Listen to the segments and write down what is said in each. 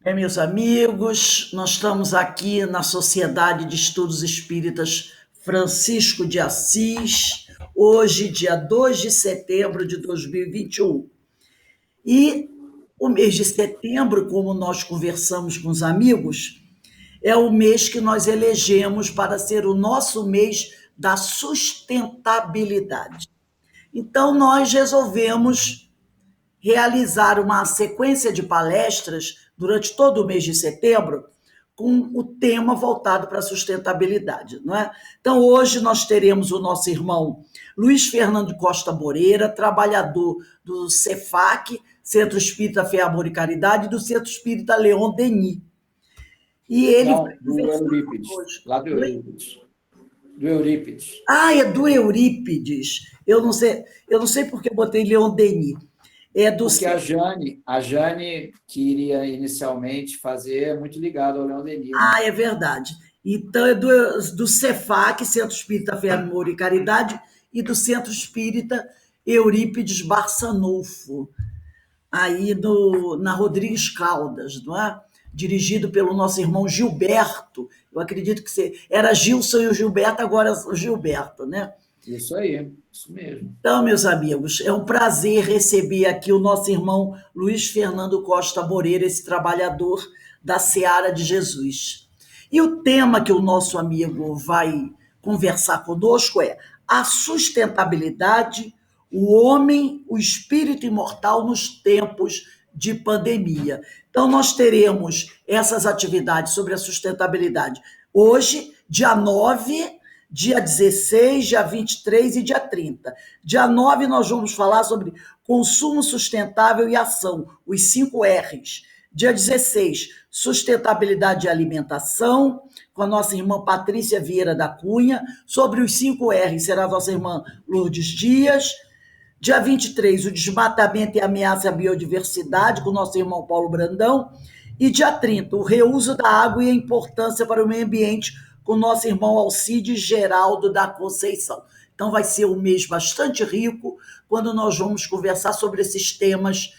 Meus amigos, nós estamos aqui na Sociedade de Estudos Espíritas Francisco de Assis, hoje, dia 2 de setembro de 2021. E o mês de setembro, como nós conversamos com os amigos, é o mês que nós elegemos para ser o nosso mês da sustentabilidade. Então, nós resolvemos realizar uma sequência de palestras durante todo o mês de setembro com o tema voltado para a sustentabilidade, não é? Então, hoje nós teremos o nosso irmão Luiz Fernando Costa Moreira, trabalhador do CEFAC, Centro Espírita Fé, Amor e Caridade, e do Centro Espírita Leon Denis. E ele vai Não, do conversar Eurípides, hoje. lá do Eurípides. Do Eurípides. Ah, é do Eurípides. Eu não sei porque eu botei Leon Denis. É do Porque a Jane, que iria inicialmente fazer, é muito ligada ao Leon Denis, né? Ah, é verdade. Então, é do CEFAC, Centro Espírita Fé, Amor e Caridade, e do Centro Espírita Eurípides Barçanufo, aí na Rodrigues Caldas, não é? Dirigido pelo nosso irmão Gilberto. Eu acredito que era Gilson e o Gilberto, agora é o Gilberto, né? Isso aí, isso mesmo. Então, meus amigos, é um prazer receber aqui o nosso irmão Luiz Fernando Costa Moreira, esse trabalhador da Seara de Jesus. E o tema que o nosso amigo vai conversar conosco é a sustentabilidade, o homem, o espírito imortal nos tempos de pandemia. Então, nós teremos essas atividades sobre a sustentabilidade hoje, dia 9, dia 16, dia 23 e dia 30. Dia 9, nós vamos falar sobre consumo sustentável e ação, os 5 R's. Dia 16, sustentabilidade e alimentação, com a nossa irmã Patrícia Vieira da Cunha. Sobre os 5 R's será a nossa irmã Lourdes Dias. Dia 23, o desmatamento e ameaça à biodiversidade, com o nosso irmão Paulo Brandão. E dia 30, o reuso da água e a importância para o meio ambiente, com o nosso irmão Alcides Geraldo da Conceição. Então, vai ser um mês bastante rico, quando nós vamos conversar sobre esses temas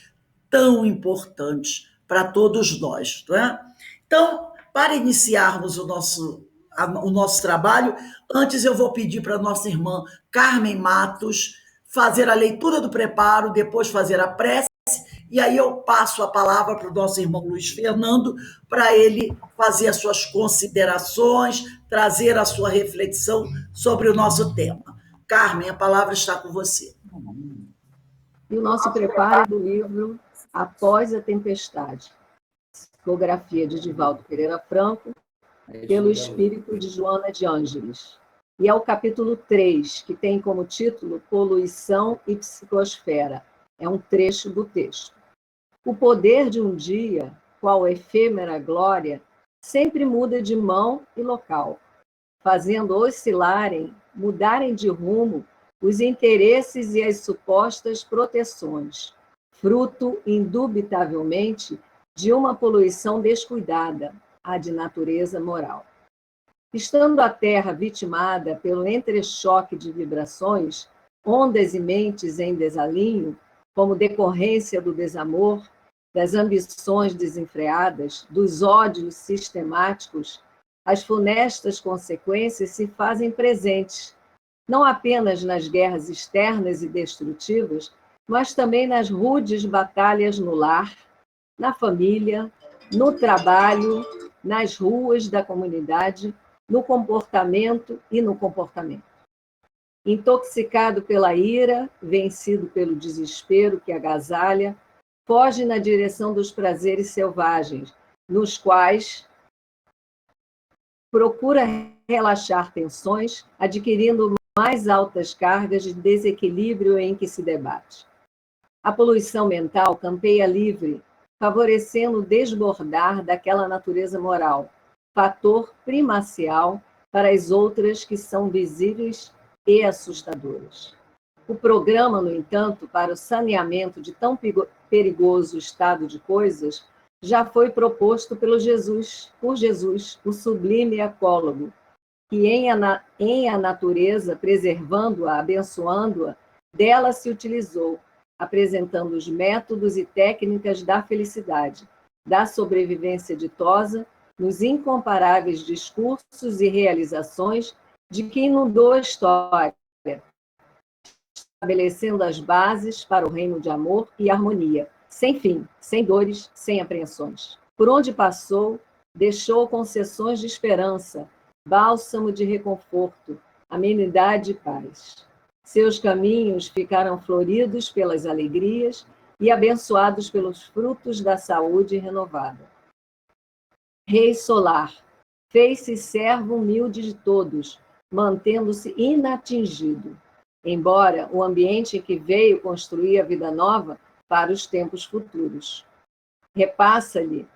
tão importantes para todos nós. Não é? Então, para iniciarmos o nosso trabalho, antes eu vou pedir para a nossa irmã Carmen Matos fazer a leitura do preparo, depois fazer a prece, e aí eu passo a palavra para o nosso irmão Luiz Fernando, para ele fazer as suas considerações, trazer a sua reflexão sobre o nosso tema. Carmen, a palavra está com você. E o nosso preparo é do livro Após a Tempestade, psicografia de Divaldo Pereira Franco, pelo espírito de Joana de Ângeles. E é o capítulo 3, que tem como título Poluição e Psicosfera. É um trecho do texto. O poder de um dia, qual efêmera glória, sempre muda de mão e local, fazendo oscilarem, mudarem de rumo os interesses e as supostas proteções, fruto, indubitavelmente, de uma poluição descuidada, a de natureza moral. Estando a Terra vitimada pelo entrechoque de vibrações, ondas e mentes em desalinho, como decorrência do desamor, das ambições desenfreadas, dos ódios sistemáticos, as funestas consequências se fazem presentes, não apenas nas guerras externas e destrutivas, mas também nas rudes batalhas no lar, na família, no trabalho, nas ruas da comunidade, no comportamento e no comportamento. Intoxicado pela ira, vencido pelo desespero que agasalha, foge na direção dos prazeres selvagens, nos quais procura relaxar tensões, adquirindo mais altas cargas de desequilíbrio em que se debate. A poluição mental campeia livre, favorecendo o desbordar daquela natureza moral, fator primacial para as outras que são visíveis e assustadoras. O programa, no entanto, para o saneamento de tão perigoso estado de coisas já foi proposto por Jesus, o sublime ecólogo, que em a natureza, preservando-a, abençoando-a, dela se utilizou, apresentando os métodos e técnicas da felicidade, da sobrevivência ditosa nos incomparáveis discursos e realizações de quem inundou a história, estabelecendo as bases para o reino de amor e harmonia, sem fim, sem dores, sem apreensões. Por onde passou, deixou concessões de esperança, bálsamo de reconforto, amenidade e paz. Seus caminhos ficaram floridos pelas alegrias e abençoados pelos frutos da saúde renovada. Rei solar, fez-se servo humilde de todos, mantendo-se inatingido, embora o ambiente em que veio construir a vida nova para os tempos futuros. Repassa-lhe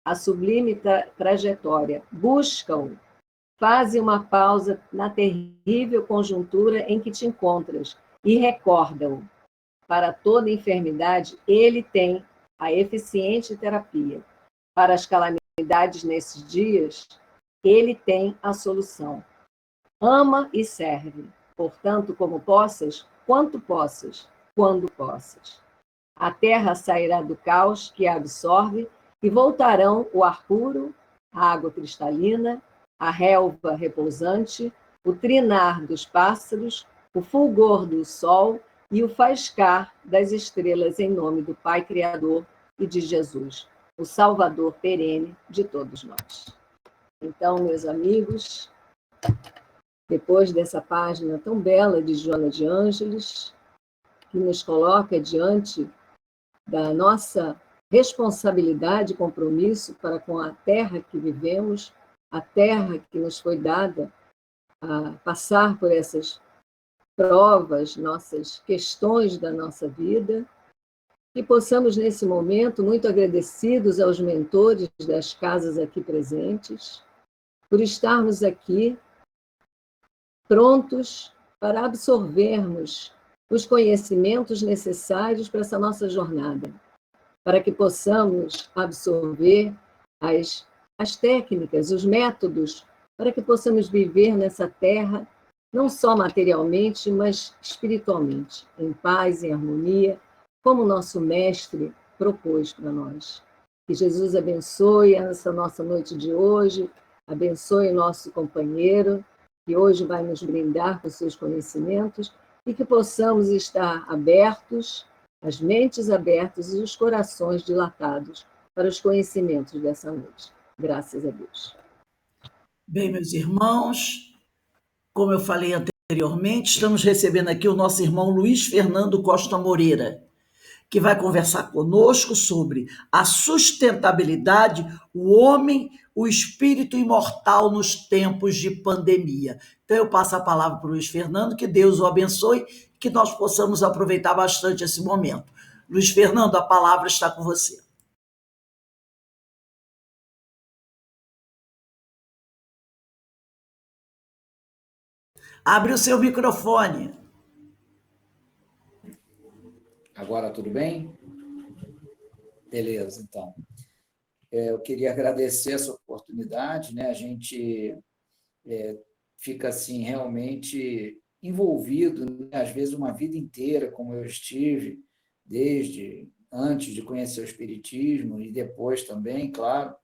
a sublime trajetória, busca-o, faze uma pausa na terrível conjuntura em que te encontras e recorda-o. Para toda enfermidade, ele tem a eficiente terapia. Para as calamidades nesses dias, ele tem a solução. Ama e serve, portanto, como possas, quanto possas, quando possas. A terra sairá do caos que a absorve e voltarão o ar puro, a água cristalina, a relva repousante, o trinar dos pássaros, o fulgor do sol e o faiscar das estrelas em nome do Pai Criador e de Jesus, o Salvador perene de todos nós. Então, meus amigos, depois dessa página tão bela de Joana de Ângeles, que nos coloca diante da nossa responsabilidade e compromisso para com a terra que vivemos, a terra que nos foi dada a passar por essas provas, nossas questões da nossa vida, e possamos, nesse momento, muito agradecidos aos mentores das casas aqui presentes, por estarmos aqui prontos para absorvermos os conhecimentos necessários para essa nossa jornada, para que possamos absorver as técnicas, os métodos, para que possamos viver nessa terra, não só materialmente, mas espiritualmente, em paz, em harmonia, como o nosso Mestre propôs para nós. Que Jesus abençoe essa nossa noite de hoje, abençoe o nosso companheiro, que hoje vai nos brindar com seus conhecimentos, e que possamos estar abertos, as mentes abertas e os corações dilatados para os conhecimentos dessa noite. Graças a Deus. Bem, meus irmãos, como eu falei anteriormente, estamos recebendo aqui o nosso irmão Luiz Fernando Costa Moreira, que vai conversar conosco sobre a sustentabilidade, o homem, o espírito imortal nos tempos de pandemia. Então, eu passo a palavra para o Luiz Fernando, que Deus o abençoe, que nós possamos aproveitar bastante esse momento. Luiz Fernando, a palavra está com você. Abre o seu microfone. Agora tudo bem? Beleza, então. Eu queria agradecer essa oportunidade, né? A gente fica assim realmente envolvido, né? Às vezes uma vida inteira, como eu estive, desde antes de conhecer o Espiritismo e depois também, claro,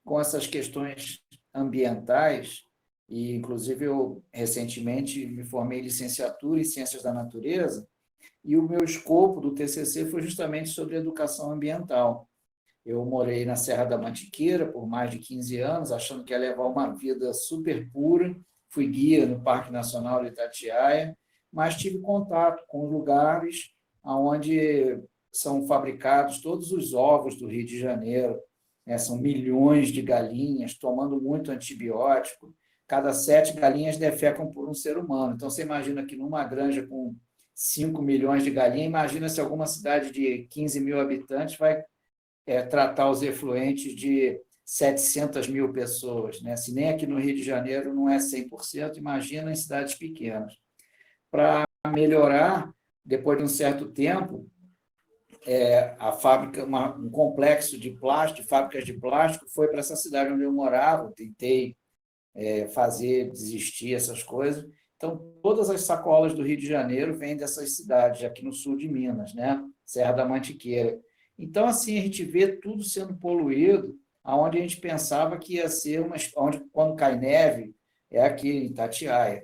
com essas questões ambientais, e inclusive eu recentemente me formei em licenciatura em Ciências da Natureza, e o meu escopo do TCC foi justamente sobre educação ambiental. Eu morei na Serra da Mantiqueira por mais de 15 anos, achando que ia levar uma vida super pura. Fui guia no Parque Nacional de Itatiaia, mas tive contato com lugares onde são fabricados todos os ovos do Rio de Janeiro. São milhões de galinhas tomando muito antibiótico. Cada 7 galinhas defecam por um ser humano. Então, você imagina que numa granja com 5 milhões de galinhas, imagina se alguma cidade de 15 mil habitantes vai tratar os efluentes de 700 mil pessoas, né? Se nem aqui no Rio de Janeiro não é 100%, imagina em cidades pequenas. Para melhorar, depois de um certo tempo, a fábrica, um complexo de plástico, fábricas de plástico, foi para essa cidade onde eu morava, tentei fazer desistir essas coisas. Então, todas as sacolas do Rio de Janeiro vêm dessas cidades, aqui no sul de Minas, né? Serra da Mantiqueira. Então, assim, a gente vê tudo sendo poluído, aonde a gente pensava que ia ser onde, quando cai neve, é aqui em Itatiaia.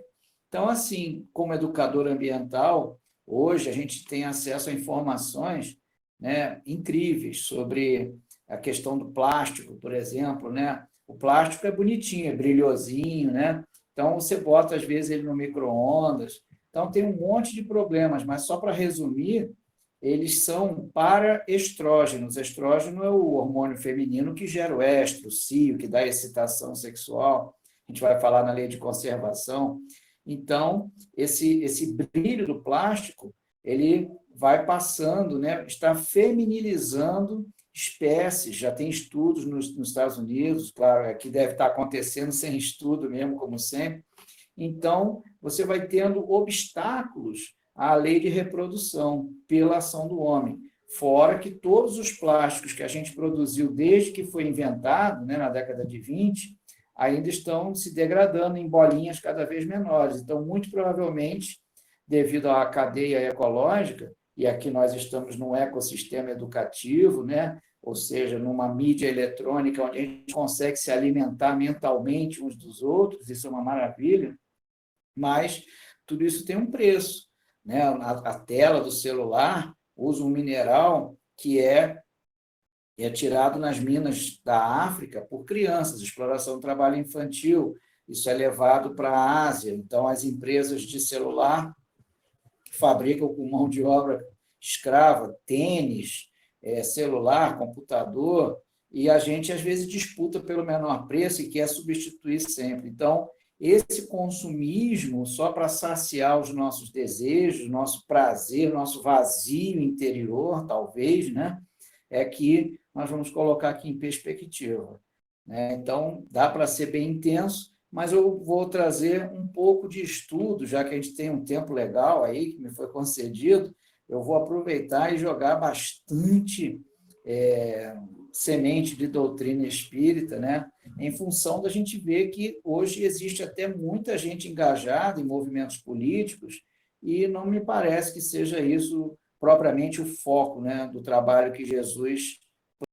Então, assim, como educador ambiental, hoje a gente tem acesso a informações, né, incríveis sobre a questão do plástico, por exemplo, né? O plástico é bonitinho, é brilhosinho, né? Então, você bota, às vezes, ele no micro-ondas. Então, tem um monte de problemas, mas só para resumir, eles são paraestrógenos. Estrógeno é o hormônio feminino que gera o estro, o cio, que dá excitação sexual. A gente vai falar na lei de conservação. Então, esse brilho do plástico, ele vai passando, né? Está feminilizando espécies. Já tem estudos nos Estados Unidos, claro, aqui deve estar acontecendo sem estudo mesmo, como sempre. Então, você vai tendo obstáculos à lei de reprodução pela ação do homem. Fora que todos os plásticos que a gente produziu desde que foi inventado, né, na década de 20, ainda estão se degradando em bolinhas cada vez menores. Então, muito provavelmente, devido à cadeia ecológica, e aqui nós estamos num ecossistema educativo, né? Ou seja, numa mídia eletrônica onde a gente consegue se alimentar mentalmente uns dos outros, isso é uma maravilha, mas tudo isso tem um preço, né? A tela do celular usa um mineral que é tirado nas minas da África por crianças, exploração do trabalho infantil, isso é levado para a Ásia, então as empresas de celular fabricam com mão de obra escrava, tênis, celular, computador, e a gente, às vezes, disputa pelo menor preço e quer substituir sempre. Então, esse consumismo, só para saciar os nossos desejos, nosso prazer, nosso vazio interior, talvez, né? É que nós vamos colocar aqui em perspectiva, né? Então, dá para ser bem intenso, mas eu vou trazer um pouco de estudo, já que a gente tem um tempo legal aí, que me foi concedido, eu vou aproveitar e jogar bastante semente de doutrina espírita, né? Em função da gente ver que hoje existe até muita gente engajada em movimentos políticos e não me parece que seja isso propriamente o foco, né, do trabalho que Jesus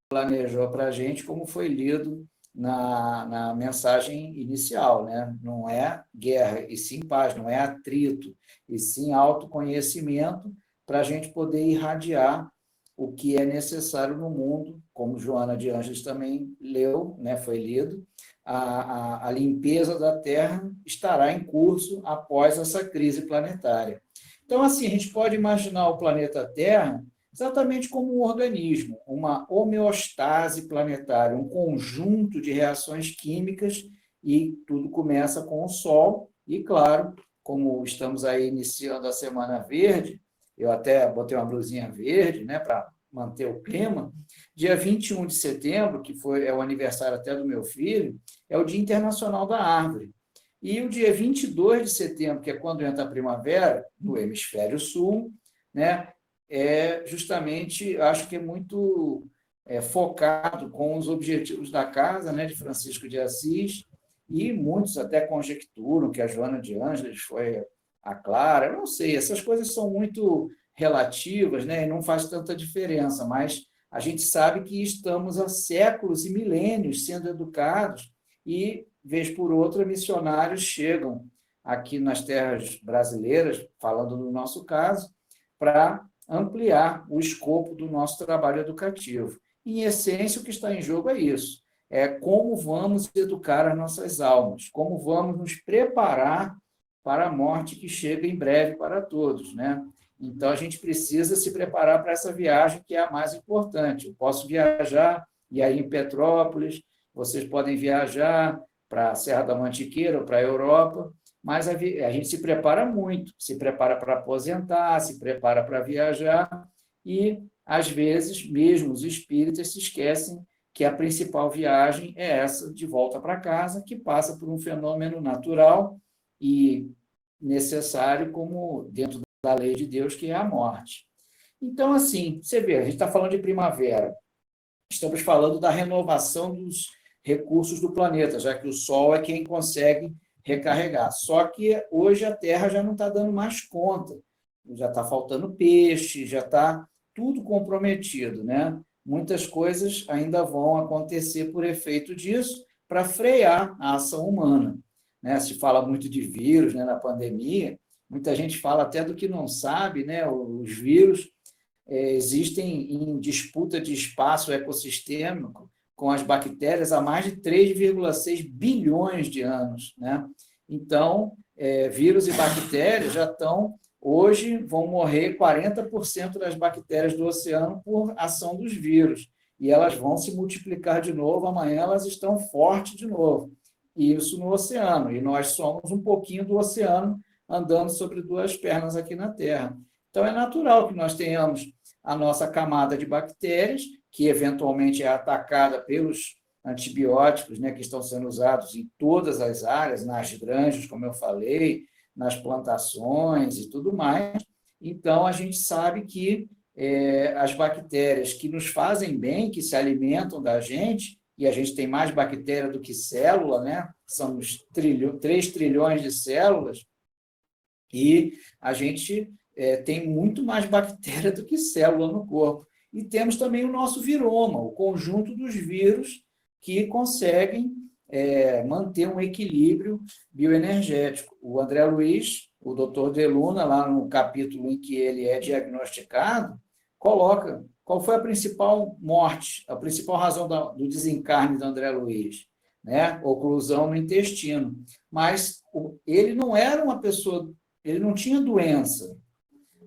planejou para a gente, como foi lido na mensagem inicial, né? Não é guerra, e sim paz, não é atrito, e sim autoconhecimento para a gente poder irradiar o que é necessário no mundo, como Joana de Ângeles também leu, né? Foi lido, a limpeza da Terra estará em curso após essa crise planetária. Então, assim, a gente pode imaginar o planeta Terra exatamente como um organismo, uma homeostase planetária, um conjunto de reações químicas, e tudo começa com o Sol, e claro, como estamos aí iniciando a Semana Verde, eu até botei uma blusinha verde, né, para manter o clima, dia 21 de setembro, que é o aniversário até do meu filho, é o Dia Internacional da Árvore. E o dia 22 de setembro, que é quando entra a primavera, no hemisfério sul, né, justamente, acho que é muito focado com os objetivos da casa, né, de Francisco de Assis, e muitos até conjecturam que a Joana de Ângeles foi a Clara, eu não sei, essas coisas são muito relativas, né, e não faz tanta diferença, mas a gente sabe que estamos há séculos e milênios sendo educados e, vez por outra, missionários chegam aqui nas terras brasileiras, falando do nosso caso, para ampliar o escopo do nosso trabalho educativo. Em essência, o que está em jogo é isso, é como vamos educar as nossas almas, como vamos nos preparar para a morte que chega em breve para todos, né? Então, a gente precisa se preparar para essa viagem, que é a mais importante. Eu posso viajar, e aí em Petrópolis, vocês podem viajar para a Serra da Mantiqueira ou para a Europa, mas a gente se prepara muito, se prepara para aposentar, se prepara para viajar, e, às vezes, mesmo os espíritas se esquecem que a principal viagem é essa de volta para casa, que passa por um fenômeno natural e necessário, como dentro da lei de Deus, que é a morte. Então, assim, você vê, a gente está falando de primavera, estamos falando da renovação dos recursos do planeta, já que o Sol é quem consegue recarregar. Só que hoje a Terra já não está dando mais conta, já está faltando peixe, já está tudo comprometido, né? muitas coisas ainda vão acontecer por efeito disso, para frear a ação humana. Né? Se fala muito de vírus, né, na pandemia, muita gente fala até do que não sabe, né? Os vírus existem em disputa de espaço ecossistêmico com as bactérias há mais de 3,6 bilhões de anos. Né? Então, vírus e bactérias já estão, hoje, vão morrer 40% das bactérias do oceano por ação dos vírus, e elas vão se multiplicar de novo, amanhã elas estão fortes de novo, e isso no oceano, e nós somos um pouquinho do oceano andando sobre duas pernas aqui na Terra. Então, é natural que nós tenhamos a nossa camada de bactérias, que eventualmente é atacada pelos antibióticos, né, que estão sendo usados em todas as áreas, nas granjas, como eu falei, nas plantações e tudo mais. Então, a gente sabe que as bactérias que nos fazem bem, que se alimentam da gente, e a gente tem mais bactéria do que célula, né? Somos 3 trilhões de células, e a gente tem muito mais bactéria do que célula no corpo. E temos também o nosso viroma, o conjunto dos vírus que conseguem manter um equilíbrio bioenergético. O André Luiz, o doutor Deluna, lá no capítulo em que ele é diagnosticado, coloca qual foi a principal morte, a principal razão do desencarne do André Luiz, né? Oclusão no intestino. Mas ele não era uma pessoa, ele não tinha doença.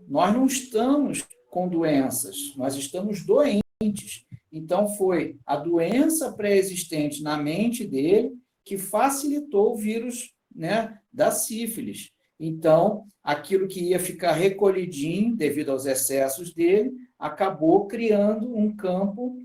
Nós não estamos com doenças, nós estamos doentes. Então, foi a doença pré-existente na mente dele que facilitou o vírus, né, da sífilis. Então, aquilo que ia ficar recolhidinho devido aos excessos dele, acabou criando um campo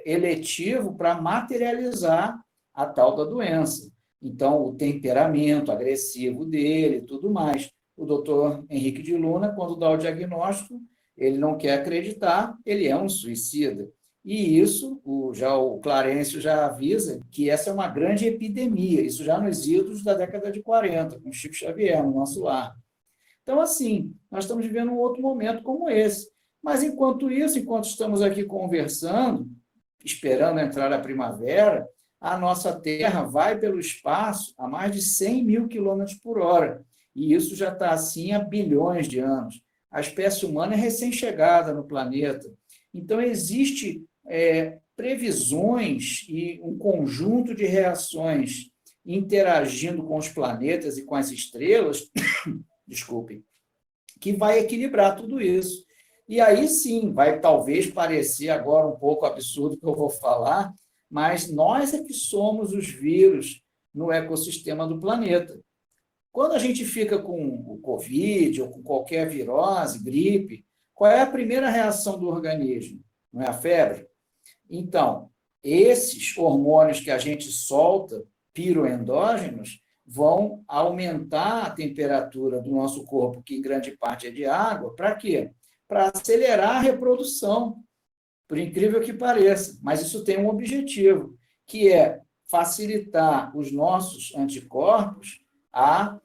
eletivo para materializar a tal da doença. Então, o temperamento agressivo dele e tudo mais. O doutor Henrique de Luna, quando dá o diagnóstico, ele não quer acreditar, ele é um suicida. E isso, o Clarencio já avisa que essa é uma grande epidemia, isso já nos idos da década de 40, com Chico Xavier, no nosso lar. Então, assim, nós estamos vivendo um outro momento como esse. Mas, enquanto isso, enquanto estamos aqui conversando, esperando entrar a primavera, a nossa Terra vai pelo espaço a mais de 100 mil quilômetros por hora. E isso já está assim há bilhões de anos. A espécie humana é recém-chegada no planeta. Então, existe previsões e um conjunto de reações interagindo com os planetas e com as estrelas, desculpem, que vai equilibrar tudo isso. E aí sim, vai talvez parecer agora um pouco absurdo o que eu vou falar, mas nós é que somos os vírus no ecossistema do planeta. Quando a gente fica com o Covid ou com qualquer virose, gripe, qual é a primeira reação do organismo? Não é a febre? Então, esses hormônios que a gente solta, piroendógenos, vão aumentar a temperatura do nosso corpo, que em grande parte é de água, para quê? Para acelerar a reprodução, por incrível que pareça. Mas isso tem um objetivo, que é facilitar os nossos anticorpos a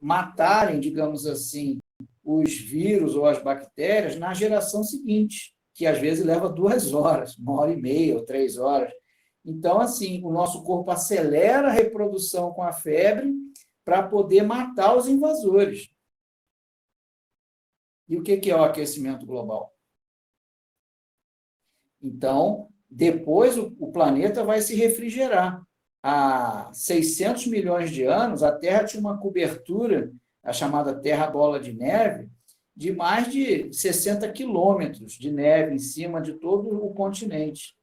matarem, digamos assim, os vírus ou as bactérias na geração seguinte, que às vezes leva 2 horas, 1h30 ou 3 horas. Então, assim, o nosso corpo acelera a reprodução com a febre para poder matar os invasores. E o que é o aquecimento global? Então, depois o planeta vai se refrigerar. Há 600 milhões de anos, a Terra tinha uma cobertura, a chamada Terra Bola de Neve, de mais de 60 quilômetros de neve em cima de todo o continente.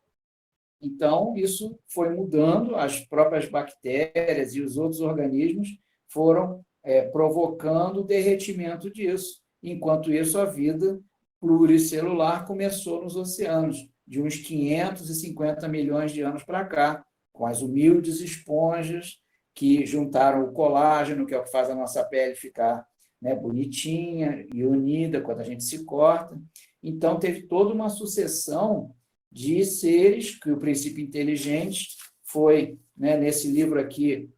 Então, isso foi mudando, as próprias bactérias e os outros organismos foram provocando o derretimento disso. Enquanto isso, a vida pluricelular começou nos oceanos, de uns 550 milhões de anos para cá, com as humildes esponjas que juntaram o colágeno, que é o que faz a nossa pele ficar, né, bonitinha e unida quando a gente se corta. Então, teve toda uma sucessão de seres que o princípio inteligente foi, né, nesse livro aqui,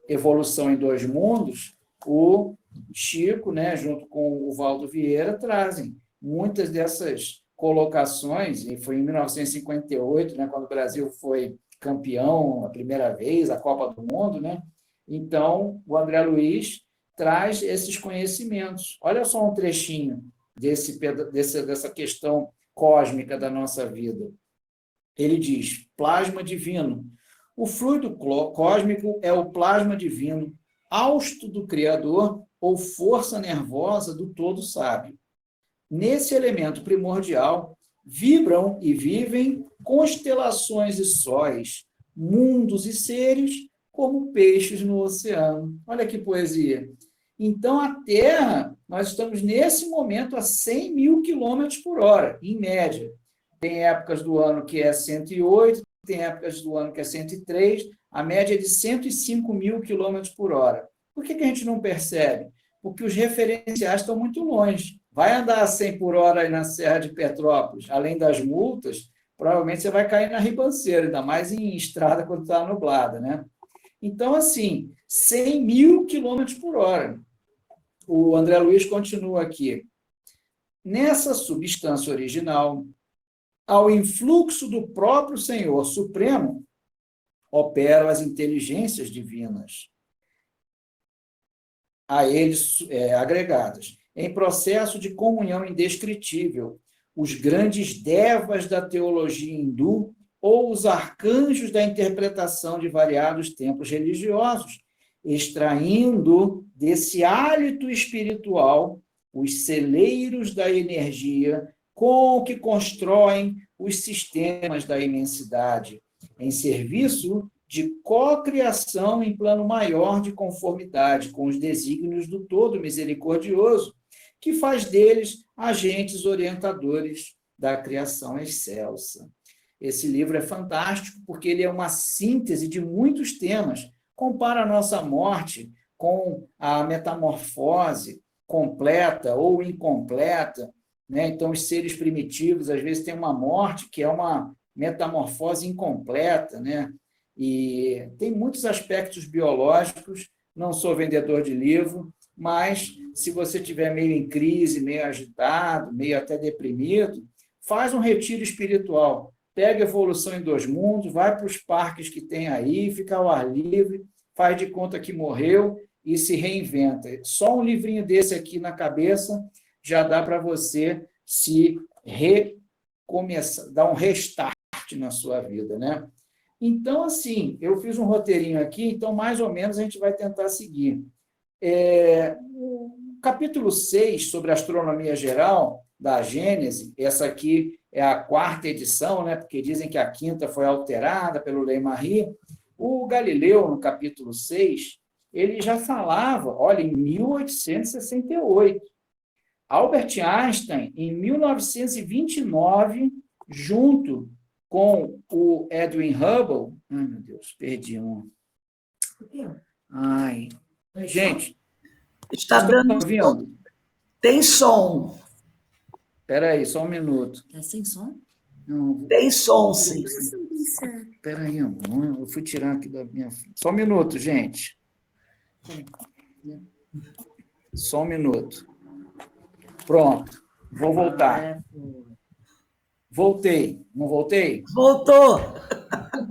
Evolução em Dois Mundos, o Chico, né, junto com o Valdo Vieira, trazem muitas dessas colocações, e foi em 1958, né, quando o Brasil foi campeão a primeira vez, a Copa do Mundo, né? Então, o André Luiz traz esses conhecimentos. Olha só um trechinho dessa questão cósmica da nossa vida. Ele diz, plasma divino. O fluido cósmico é o plasma divino, hausto do Criador ou força nervosa do todo sábio. Nesse elemento primordial, vibram e vivem constelações e sóis, mundos e seres, como peixes no oceano. Olha que poesia. Então, a Terra, nós estamos nesse momento a 100 mil quilômetros por hora, em média. Tem épocas do ano que é 108, tem épocas do ano que é 103, a média é de 105 mil quilômetros por hora. Por que a gente não percebe? Porque os referenciais estão muito longe. Vai andar a 100 por hora aí na Serra de Petrópolis, além das multas, provavelmente você vai cair na ribanceira, ainda mais em estrada quando está nublada, né? Então, assim, 100 mil quilômetros por hora. O André Luiz continua aqui. Nessa substância original, ao influxo do próprio Senhor Supremo, operam as inteligências divinas, a eles agregadas, em processo de comunhão indescritível, os grandes devas da teologia hindu ou os arcanjos da interpretação de variados templos religiosos, extraindo desse hálito espiritual os celeiros da energia com que constroem os sistemas da imensidade, em serviço de cocriação em plano maior de conformidade com os desígnios do Todo Misericordioso, que faz deles agentes orientadores da criação excelsa. Esse livro é fantástico porque ele é uma síntese de muitos temas, compara a nossa morte com a metamorfose completa ou incompleta, né? Então, os seres primitivos, às vezes, têm uma morte que é uma metamorfose incompleta, né? E tem muitos aspectos biológicos, não sou vendedor de livro, mas se você estiver meio em crise, meio agitado, meio até deprimido, faz um retiro espiritual, pega a Evolução em Dois Mundos, vai para os parques que tem aí, fica ao ar livre, faz de conta que morreu e se reinventa. Só um livrinho desse aqui na cabeça já dá para você se recomeçar, dar um restart na sua vida, né? Então, assim, eu fiz um roteirinho aqui, então, mais ou menos, a gente vai tentar seguir. O capítulo 6, sobre astronomia geral, da Gênese, essa aqui é a 4ª edição, né, porque dizem que a 5ª foi alterada pelo Leymarie. O Galileu, no capítulo 6, ele já falava, olha, em 1868. Albert Einstein, em 1929, junto com o Edwin Hubble... Ai, meu Deus, perdi um. Ai, gente... Está dando ouvindo? Tem som. Espera aí, só um minuto. Tá sem som? Não, Tem som, sim. espera aí, eu fui tirar aqui da minha... Só um minuto, gente. Só um minuto. Pronto, vou voltar. Voltei, não voltei? Voltou.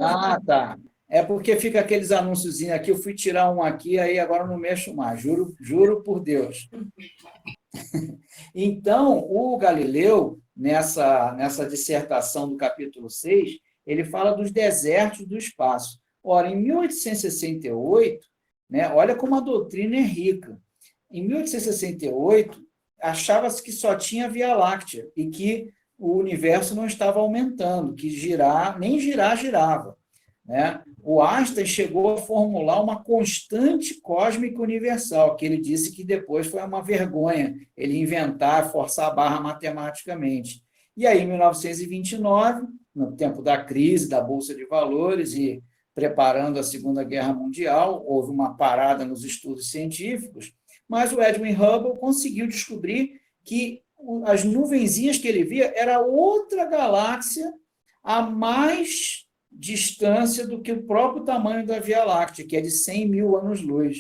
Ah, tá. É porque fica aqueles anúnciozinhos aqui, eu fui tirar um aqui, aí agora não mexo mais, juro por Deus. Então, o Galileu, nessa dissertação do capítulo 6, ele fala dos desertos do espaço. Ora, em 1868, né, olha como a doutrina é rica. Em 1868, achava-se que só tinha Via Láctea e que o universo não estava aumentando, que nem girar girava, né? O Einstein chegou a formular uma constante cósmica universal, que ele disse que depois foi uma vergonha ele inventar, forçar a barra matematicamente. E aí, em 1929, no tempo da crise da Bolsa de Valores e preparando a Segunda Guerra Mundial, houve uma parada nos estudos científicos, mas o Edwin Hubble conseguiu descobrir que as nuvenzinhas que ele via era outra galáxia a mais distância do que o próprio tamanho da Via Láctea, que é de 100 mil anos-luz.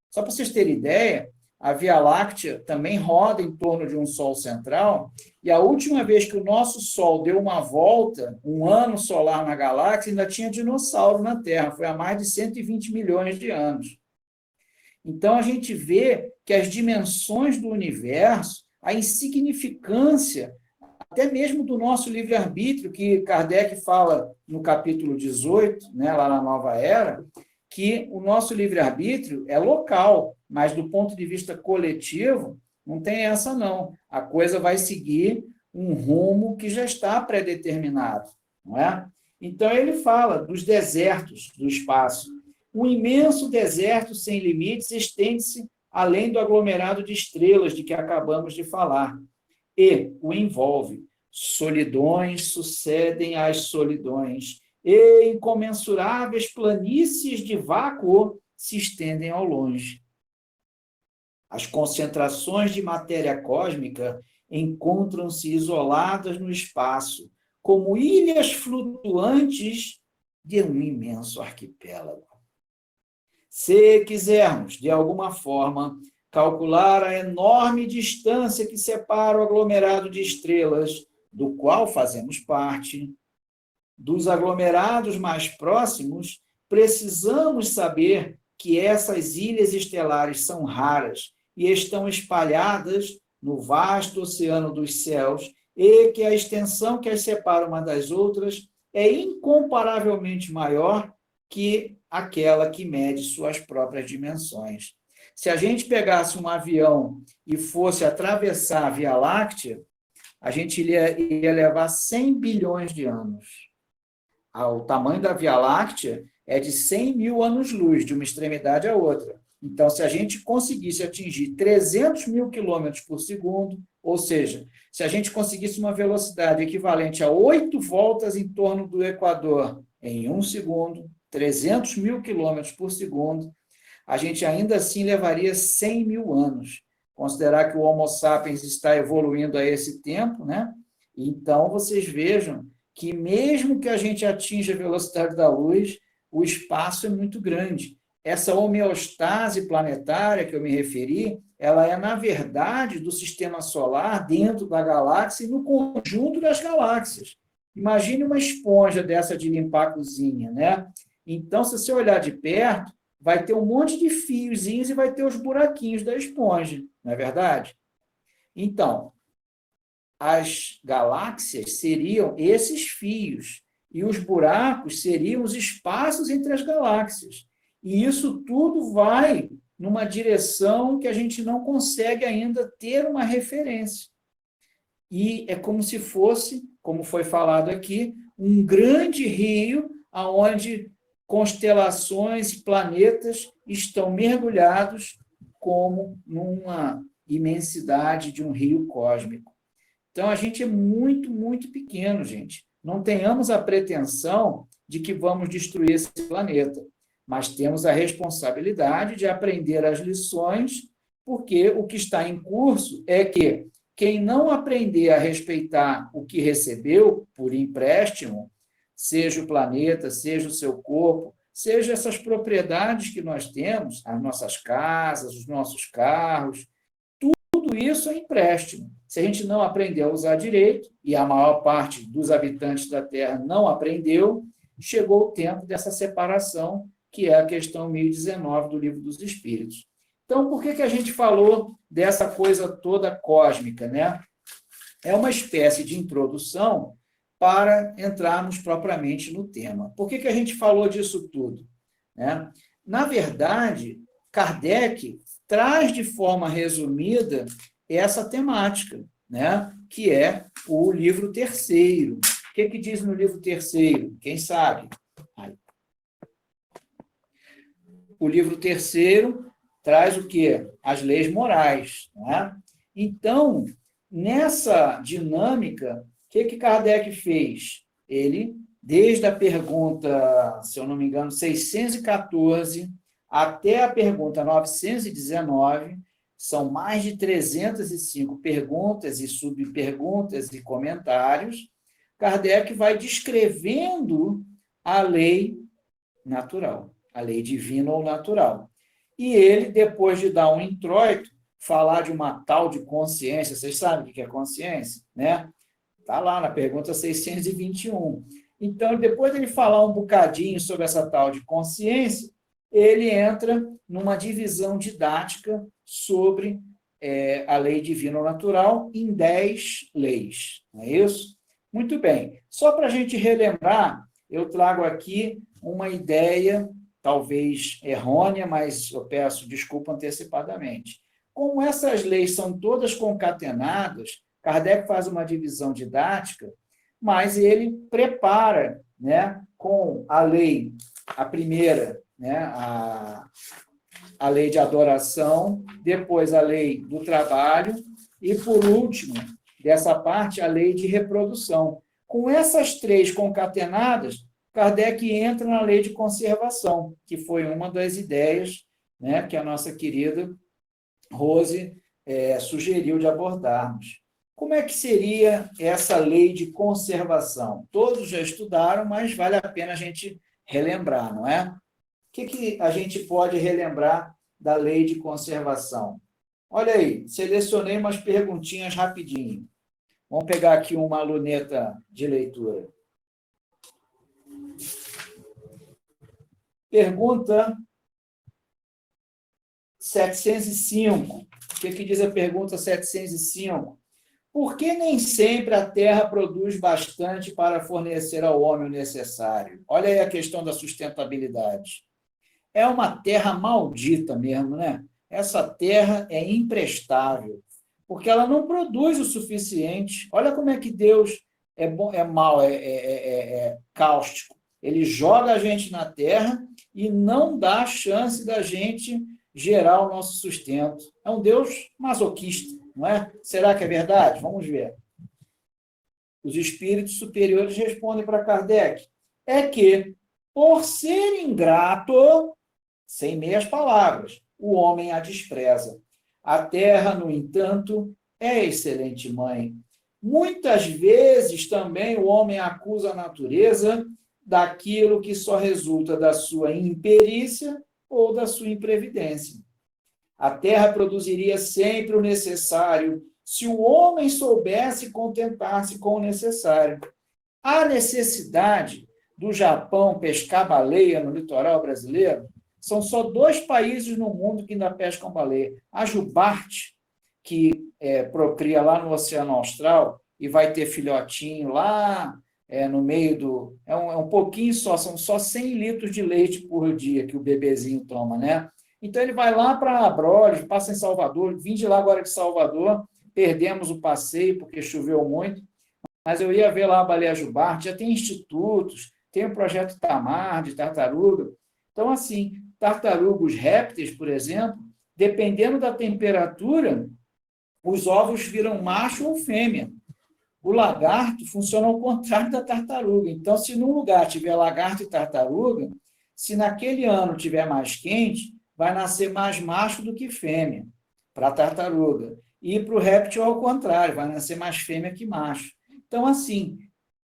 Só para vocês terem ideia, a Via Láctea também roda em torno de um Sol central, e a última vez que o nosso Sol deu uma volta, um ano solar na galáxia, ainda tinha dinossauro na Terra, foi há mais de 120 milhões de anos. Então, a gente vê que as dimensões do universo, a insignificância, até mesmo do nosso livre-arbítrio, que Kardec fala no capítulo 18, né, lá na Nova Era, que o nosso livre-arbítrio é local, mas do ponto de vista coletivo, não tem essa não. A coisa vai seguir um rumo que já está predeterminado, não é? Então, ele fala dos desertos do espaço. Um imenso deserto sem limites estende-se além do aglomerado de estrelas de que acabamos de falar, e o envolve. Solidões sucedem às solidões, e incomensuráveis planícies de vácuo se estendem ao longe. As concentrações de matéria cósmica encontram-se isoladas no espaço, como ilhas flutuantes de um imenso arquipélago. Se quisermos, de alguma forma, calcular a enorme distância que separa o aglomerado de estrelas, do qual fazemos parte, dos aglomerados mais próximos, precisamos saber que essas ilhas estelares são raras e estão espalhadas no vasto oceano dos céus, e que a extensão que as separa uma das outras é incomparavelmente maior que aquela que mede suas próprias dimensões. Se a gente pegasse um avião e fosse atravessar a Via Láctea, a gente ia levar 100 bilhões de anos. O tamanho da Via Láctea é de 100 mil anos-luz, de uma extremidade à outra. Então, se a gente conseguisse atingir 300 mil quilômetros por segundo, ou seja, se a gente conseguisse uma velocidade equivalente a 8 voltas em torno do Equador em 1 segundo, 300 mil quilômetros por segundo, a gente ainda assim levaria 100 mil anos. Considerar que o Homo sapiens está evoluindo a esse tempo, né? Então, vocês vejam que mesmo que a gente atinja a velocidade da luz, o espaço é muito grande. Essa homeostase planetária que eu me referi, ela é, na verdade, do sistema solar dentro da galáxia e no conjunto das galáxias. Imagine uma esponja dessa de limpar a cozinha, né? Então, se você olhar de perto, vai ter um monte de fiozinhos e vai ter os buraquinhos da esponja, não é verdade? Então, as galáxias seriam esses fios, e os buracos seriam os espaços entre as galáxias. E isso tudo vai numa direção que a gente não consegue ainda ter uma referência. E é como se fosse, como foi falado aqui, um grande rio onde constelações e planetas estão mergulhados como numa imensidade de um rio cósmico. Então, a gente é muito, muito pequeno, gente. Não tenhamos a pretensão de que vamos destruir esse planeta, mas temos a responsabilidade de aprender as lições, porque o que está em curso é que quem não aprender a respeitar o que recebeu por empréstimo, seja o planeta, seja o seu corpo, seja essas propriedades que nós temos, as nossas casas, os nossos carros, tudo isso é empréstimo. Se a gente não aprender a usar direito, e a maior parte dos habitantes da Terra não aprendeu, chegou o tempo dessa separação, que é a questão 1019 do Livro dos Espíritos. Então, por que a gente falou dessa coisa toda cósmica, né? É uma espécie de introdução para entrarmos propriamente no tema. Por que a gente falou disso tudo, né? Na verdade, Kardec traz de forma resumida essa temática, né? Que é o livro terceiro. O que diz no livro terceiro? Quem sabe? O livro terceiro traz o quê? As leis morais, né? Então, nessa dinâmica, o que Kardec fez? Ele, desde a pergunta, se eu não me engano, 614, até a pergunta 919, são mais de 305 perguntas e subperguntas e comentários. Kardec vai descrevendo a lei natural, a lei divina ou natural. E ele, depois de dar um introito, falar de uma tal de consciência. Vocês sabem o que é consciência, né? Está lá na pergunta 621. Então, depois de ele falar um bocadinho sobre essa tal de consciência, ele entra numa divisão didática sobre a lei divino-natural em 10 leis. Não é isso? Muito bem. Só para a gente relembrar, eu trago aqui uma ideia, talvez errônea, mas eu peço desculpa antecipadamente. Como essas leis são todas concatenadas, Kardec faz uma divisão didática, mas ele prepara, né, com a lei, a primeira, né, a lei de adoração, depois a lei do trabalho e, por último, dessa parte, a lei de reprodução. Com essas 3 concatenadas, Kardec entra na lei de conservação, que foi uma das ideias, né, que a nossa querida Rose sugeriu de abordarmos. Como é que seria essa lei de conservação? Todos já estudaram, mas vale a pena a gente relembrar, não é? O que a gente pode relembrar da lei de conservação? Olha aí, selecionei umas perguntinhas rapidinho. Vamos pegar aqui uma luneta de leitura. Pergunta 705. O que diz a pergunta 705? Por que nem sempre a terra produz bastante para fornecer ao homem o necessário? Olha aí a questão da sustentabilidade. É uma terra maldita mesmo, né? Essa terra é imprestável, porque ela não produz o suficiente. Olha como é que Deus é bom, é mau, é cáustico. Ele joga a gente na terra e não dá chance da gente gerar o nosso sustento. É um Deus masoquista, não é? Será que é verdade? Vamos ver. Os espíritos superiores respondem para Kardec. É que, por ser ingrato, sem meias palavras, o homem a despreza. A terra, no entanto, é excelente mãe. Muitas vezes também o homem acusa a natureza daquilo que só resulta da sua imperícia ou da sua imprevidência. A terra produziria sempre o necessário se o homem soubesse contentar-se com o necessário. A necessidade do Japão pescar baleia no litoral brasileiro, são só 2 países no mundo que ainda pescam baleia. A Jubarte, que procria lá no Oceano Austral e vai ter filhotinho lá no meio do... É um pouquinho só, são só 100 litros de leite por dia que o bebezinho toma, né? Então, ele vai lá para Abrolhos, passa em Salvador, vim de lá agora de Salvador, perdemos o passeio porque choveu muito, mas eu ia ver lá a baleia Jubarte, já tem institutos, tem o projeto Tamar, de tartaruga. Então, assim, tartarugas, répteis, por exemplo, dependendo da temperatura, os ovos viram macho ou fêmea. O lagarto funciona ao contrário da tartaruga. Então, se num lugar tiver lagarto e tartaruga, se naquele ano tiver mais quente, vai nascer mais macho do que fêmea para a tartaruga. E para o réptil, ao contrário, vai nascer mais fêmea que macho. Então, assim,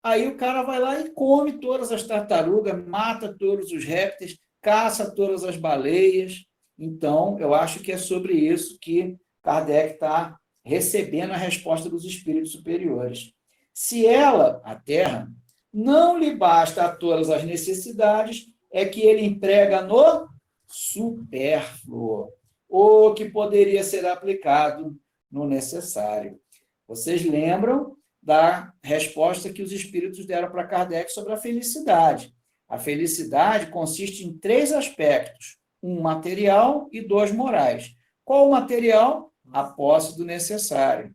aí o cara vai lá e come todas as tartarugas, mata todos os répteis, caça todas as baleias. Então, eu acho que é sobre isso que Kardec está recebendo a resposta dos espíritos superiores. Se ela, a Terra, não lhe basta a todas as necessidades, é que ele emprega no supérfluo, ou que poderia ser aplicado no necessário. Vocês lembram da resposta que os espíritos deram para Kardec sobre a felicidade. A felicidade consiste em 3 aspectos, um material e 2 morais. Qual o material? A posse do necessário.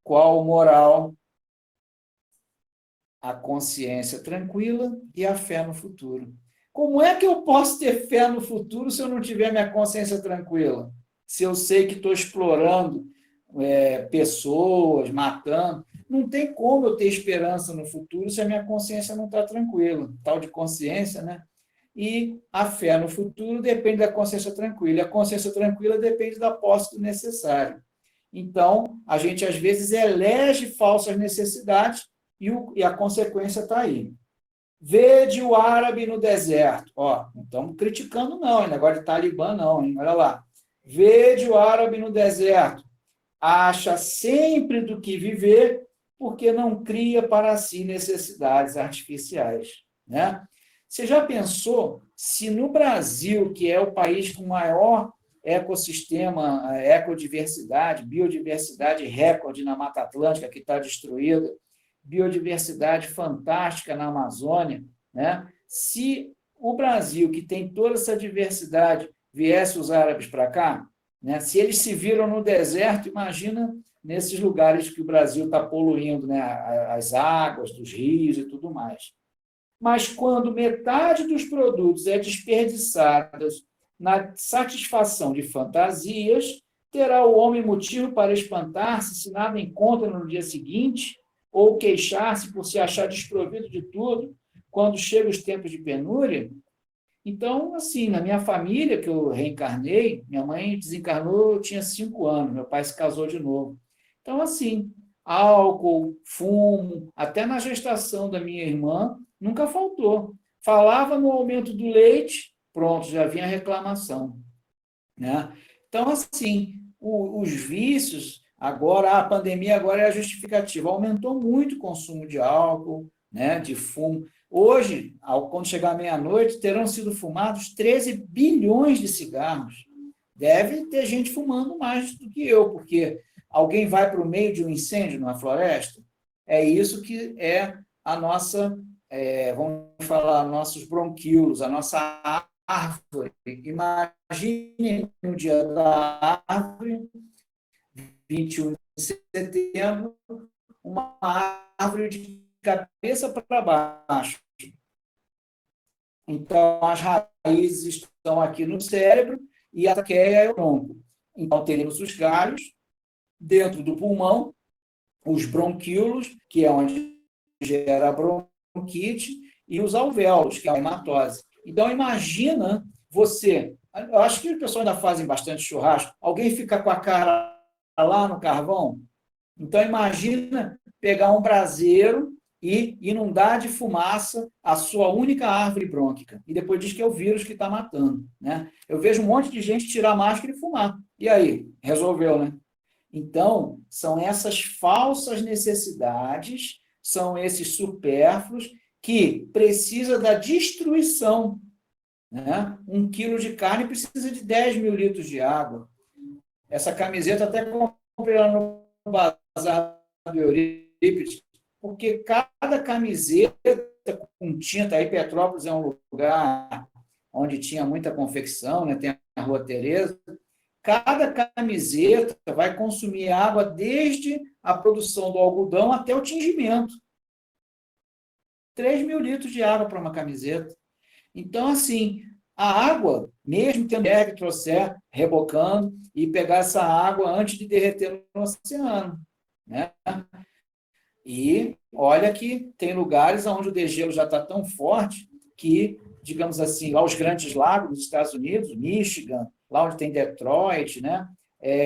Qual o moral? A consciência tranquila e a fé no futuro. Como é que eu posso ter fé no futuro se eu não tiver minha consciência tranquila? Se eu sei que estou explorando pessoas, matando, não tem como eu ter esperança no futuro se a minha consciência não está tranquila. Tal de consciência, né? E a fé no futuro depende da consciência tranquila. E a consciência tranquila depende da posse do necessário. Então, a gente, às vezes, elege falsas necessidades e a consequência está aí. Vede o árabe no deserto. Ó, não estamos criticando, não. Negócio de Talibã, não. Hein? Olha lá. Vede o árabe no deserto, acha sempre do que viver, porque não cria para si necessidades artificiais, né? Você já pensou se no Brasil, que é o país com maior ecossistema, ecodiversidade, biodiversidade recorde na Mata Atlântica, que está destruída, biodiversidade fantástica na Amazônia, né? Se o Brasil, que tem toda essa diversidade, viesse os árabes para cá, né? Se eles se viram no deserto, imagina nesses lugares que o Brasil está poluindo, né? As águas dos rios e tudo mais. Mas quando metade dos produtos é desperdiçada na satisfação de fantasias, terá o homem motivo para espantar-se se nada encontra no dia seguinte, ou queixar-se por se achar desprovido de tudo quando chegam os tempos de penúria? Então, assim, na minha família, que eu reencarnei, minha mãe desencarnou, eu tinha 5 anos, meu pai se casou de novo. Então, assim, álcool, fumo, até na gestação da minha irmã, nunca faltou. Falava no aumento do leite, pronto, já vinha a reclamação, né? Então, assim, os vícios, agora, a pandemia agora é a justificativa, aumentou muito o consumo de álcool, né, de fumo. Hoje, quando chegar à meia-noite, terão sido fumados 13 bilhões de cigarros. Deve ter gente fumando mais do que eu, porque alguém vai para o meio de um incêndio numa floresta? É isso que é a nossa, vamos falar, nossos bronquíolos, a nossa árvore. Imagine no dia da árvore, 21 de setembro, uma árvore de cabeça para baixo. Então, as raízes estão aqui no cérebro e a traqueia é o tronco. Então, teremos os galhos dentro do pulmão, os bronquíolos, que é onde gera a bronquite, e os alvéolos, que é a hematose. Então, imagina você... Eu acho que as pessoas ainda fazem bastante churrasco. Alguém fica com a cara lá no carvão? Então, imagina pegar um braseiro e inundar de fumaça a sua única árvore brônquica. E depois diz que é o vírus que está matando, né? Eu vejo um monte de gente tirar a máscara e fumar. E aí? Resolveu, né? Então, são essas falsas necessidades, são esses supérfluos que precisa da destruição, né? 1 quilo de carne precisa de 10 mil litros de água. Essa camiseta até comprei lá no Bazar do Eurípides, porque cada camiseta com tinta, aí Petrópolis é um lugar onde tinha muita confecção, né? Tem a Rua Tereza, cada camiseta vai consumir água desde a produção do algodão até o tingimento. 3 mil litros de água para uma camiseta. Então, assim, a água, mesmo tendo que trouxer, rebocando, e pegar essa água antes de derreter no oceano, né? E olha que tem lugares onde o degelo já está tão forte que, digamos assim, lá os grandes lagos dos Estados Unidos, Michigan, lá onde tem Detroit, né?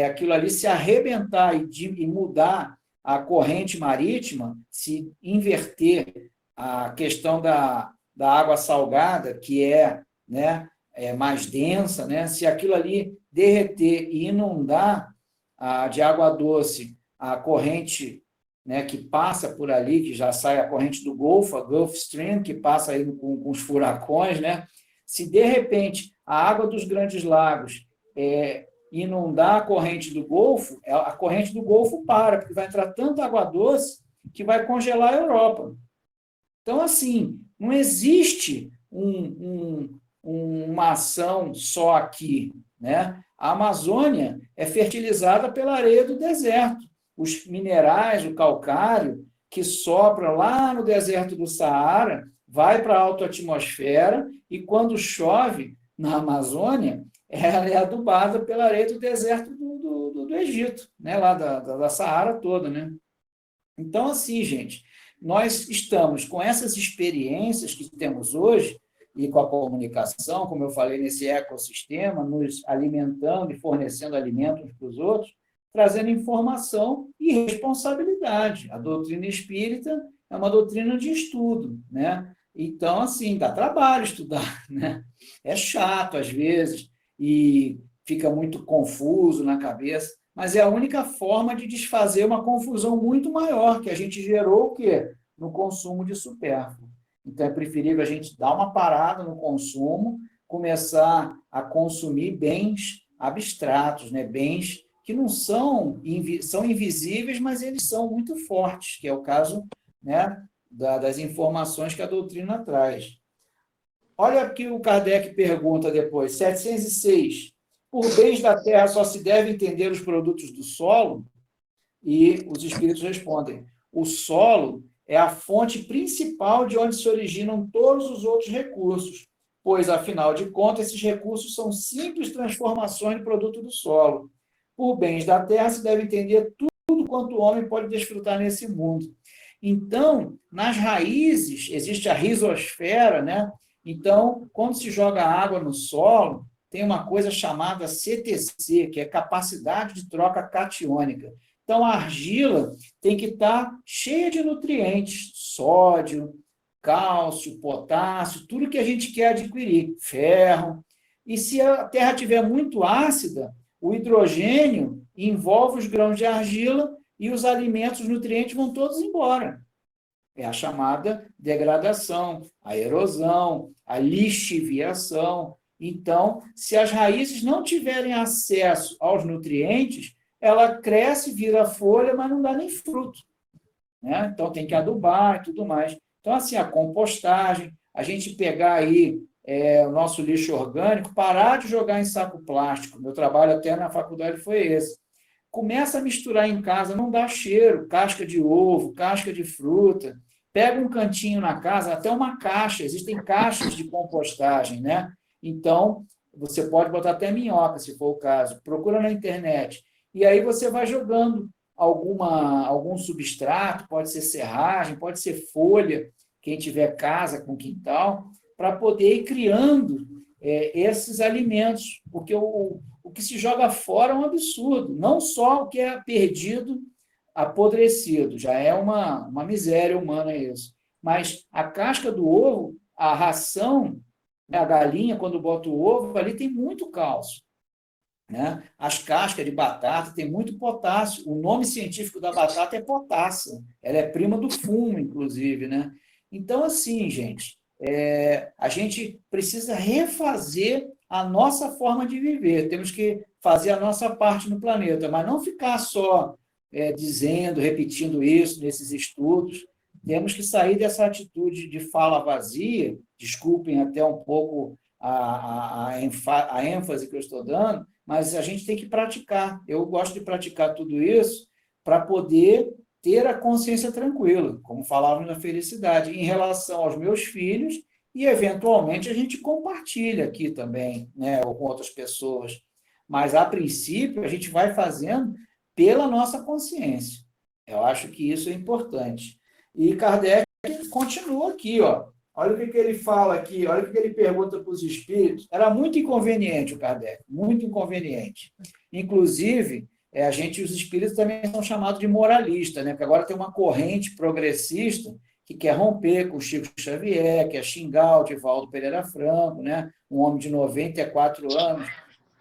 Aquilo ali se arrebentar e mudar a corrente marítima, se inverter a questão da água salgada, que né, mais densa, né? Se aquilo ali derreter e inundar de água doce a corrente, né, que passa por ali, que já sai a corrente do Golfo, a Gulf Stream, que passa aí com os furacões, né? Se de repente a água dos grandes lagos inundar a corrente do Golfo, a corrente do Golfo para, porque vai entrar tanta água doce que vai congelar a Europa. Então, assim, não existe uma ação só aqui, né? A Amazônia é fertilizada pela areia do deserto. Os minerais, o calcário, que sopra lá no deserto do Saara, vai para a altoatmosfera e, quando chove na Amazônia, ela é adubada pela areia do deserto do Egito, né? Lá da Saara toda, né? Então, assim, gente, nós estamos com essas experiências que temos hoje, e com a comunicação, como eu falei, nesse ecossistema, nos alimentando e fornecendo alimentos para os outros, trazendo informação e responsabilidade. A doutrina espírita é uma doutrina de estudo, né? Então, assim, dá trabalho estudar, né? É chato, às vezes, e fica muito confuso na cabeça, mas é a única forma de desfazer uma confusão muito maior que a gente gerou o quê? No consumo de supérfluo. Então, é preferível a gente dar uma parada no consumo, começar a consumir bens abstratos, né? Bens que não são invisíveis, mas eles são muito fortes, que é o caso, né, das informações que a doutrina traz. Olha que o Kardec pergunta depois, 706. Por bens da terra só se deve entender os produtos do solo? E os espíritos respondem, o solo é a fonte principal de onde se originam todos os outros recursos, pois, afinal de contas, esses recursos são simples transformações de produto do solo. Por bens da terra se deve entender tudo quanto o homem pode desfrutar nesse mundo. Então, nas raízes, existe a rizosfera, né? Então, quando se joga água no solo, tem uma coisa chamada CTC, que é capacidade de troca catiônica. Então, a argila tem que estar cheia de nutrientes, sódio, cálcio, potássio, tudo que a gente quer adquirir, ferro. E se a terra estiver muito ácida, o hidrogênio envolve os grãos de argila e os alimentos, os nutrientes vão todos embora. É a chamada degradação, a erosão, a lixiviação. Então, se as raízes não tiverem acesso aos nutrientes, ela cresce, vira folha, mas não dá nem fruto, né? Então, tem que adubar e tudo mais. Então, assim, a compostagem, a gente pegar aí o nosso lixo orgânico, parar de jogar em saco plástico. Meu trabalho até na faculdade foi esse. Começa a misturar em casa, não dá cheiro, casca de ovo, casca de fruta. Pega um cantinho na casa, até uma caixa, existem caixas de compostagem, né? Então, você pode botar até minhoca, se for o caso. Procura na internet. E aí você vai jogando algum substrato, pode ser serragem, pode ser folha, quem tiver casa com quintal, para poder ir criando esses alimentos, porque o que se joga fora é um absurdo, não só o que é perdido, apodrecido, já é uma miséria humana isso, mas a casca do ovo, a ração, né, a galinha, quando bota o ovo, ali tem muito cálcio. Né? As cascas de batata têm muito potássio. O nome científico da batata é potássio. Ela é prima do fumo, inclusive. Né? Então, assim, gente, a gente precisa refazer a nossa forma de viver. Temos que fazer a nossa parte no planeta, mas não ficar só dizendo, repetindo isso nesses estudos. Temos que sair dessa atitude de fala vazia, desculpem até um pouco a ênfase que eu estou dando, mas a gente tem que praticar. Eu gosto de praticar tudo isso para poder ter a consciência tranquila, como falávamos na felicidade, em relação aos meus filhos, e, eventualmente, a gente compartilha aqui também, né, ou com outras pessoas. Mas, a princípio, a gente vai fazendo pela nossa consciência. Eu acho que isso é importante. E Kardec continua aqui, ó. Olha o que ele fala aqui, olha o que ele pergunta para os espíritos. Era muito inconveniente o Kardec, muito inconveniente. Inclusive, os espíritos também são chamados de moralistas, né? Porque agora tem uma corrente progressista que quer romper com o Chico Xavier, quer xingar o Divaldo Pereira Franco, né? Um homem de 94 anos,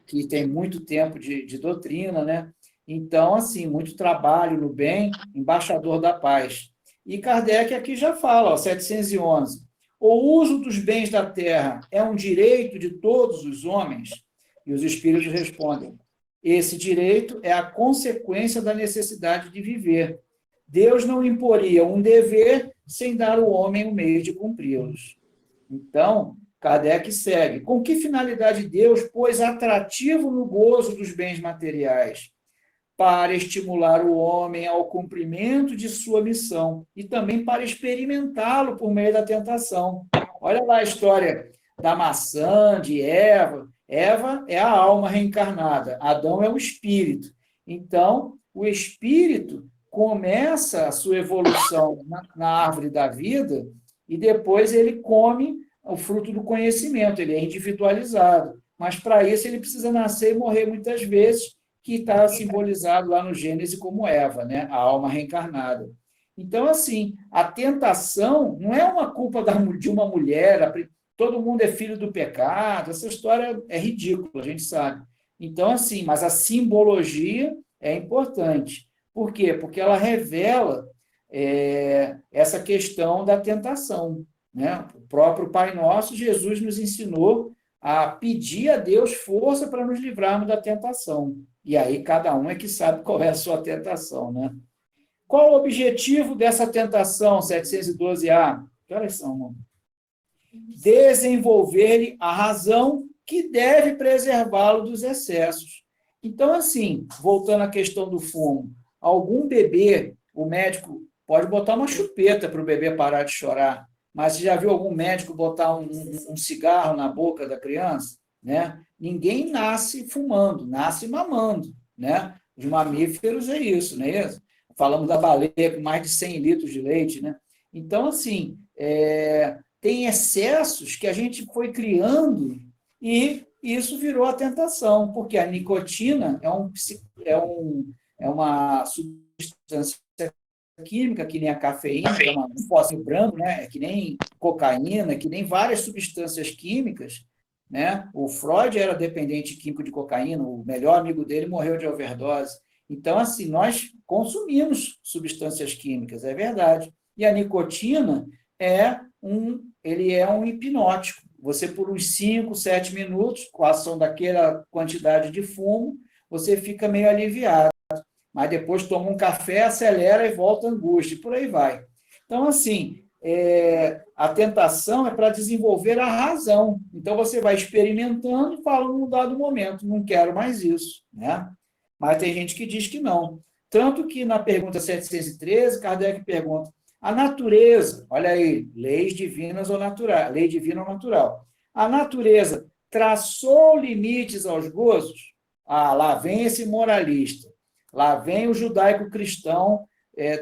que tem muito tempo de doutrina, né? Então, assim, muito trabalho no bem, embaixador da paz. E Kardec aqui já fala, ó, 711, o uso dos bens da terra é um direito de todos os homens? E os espíritos respondem, esse direito é a consequência da necessidade de viver. Deus não imporia um dever sem dar ao homem o meio de cumpri-los. Então, Kardec segue. Com que finalidade Deus pôs atrativo no gozo dos bens materiais? Para estimular o homem ao cumprimento de sua missão e também para experimentá-lo por meio da tentação. Olha lá a história da maçã, de Eva. Eva é a alma reencarnada, Adão é o espírito. Então, o espírito começa a sua evolução na árvore da vida e depois ele come o fruto do conhecimento, ele é individualizado. Mas, para isso, ele precisa nascer e morrer muitas vezes, que está simbolizado lá no Gênesis como Eva, né? A alma reencarnada. Então, assim, a tentação não é uma culpa de uma mulher, todo mundo é filho do pecado, essa história é ridícula, a gente sabe. Então, assim, mas a simbologia é importante. Por quê? Porque ela revela essa questão da tentação, né? O próprio Pai Nosso, Jesus nos ensinou a pedir a Deus força para nos livrarmos da tentação. E aí cada um é que sabe qual é a sua tentação, né? Qual o objetivo dessa tentação, 712A? Que horas são, mano? Desenvolver-lhe a razão que deve preservá-lo dos excessos. Então, assim, voltando à questão do fumo, algum bebê, o médico pode botar uma chupeta para o bebê parar de chorar, mas você já viu algum médico botar um cigarro na boca da criança? Né? Ninguém nasce fumando, nasce mamando. Né? Os mamíferos é isso, não é isso? Falamos da baleia com mais de 100 litros de leite. Né? Então, assim, tem excessos que a gente foi criando e isso virou a tentação, porque a nicotina é uma substância química, que nem a cafeína, que é um pozinho branco, né? É que nem cocaína, que nem várias substâncias químicas. Né? O Freud era dependente químico de cocaína, o melhor amigo dele morreu de overdose. Então, assim, nós consumimos substâncias químicas, é verdade. E a nicotina ele é um hipnótico. Você, por uns 5, 7 minutos, com a ação daquela quantidade de fumo, você fica meio aliviado. Mas depois toma um café, acelera e volta a angústia, e por aí vai. Então, assim, a tentação é para desenvolver a razão. Então, você vai experimentando e fala num dado momento, não quero mais isso. Né? Mas tem gente que diz que não. Tanto que na pergunta 713, Kardec pergunta, a natureza, olha aí, leis divinas ou naturais, lei divina ou natural. A natureza traçou limites aos gozos? Ah, lá vem esse moralista. Lá vem o judaico-cristão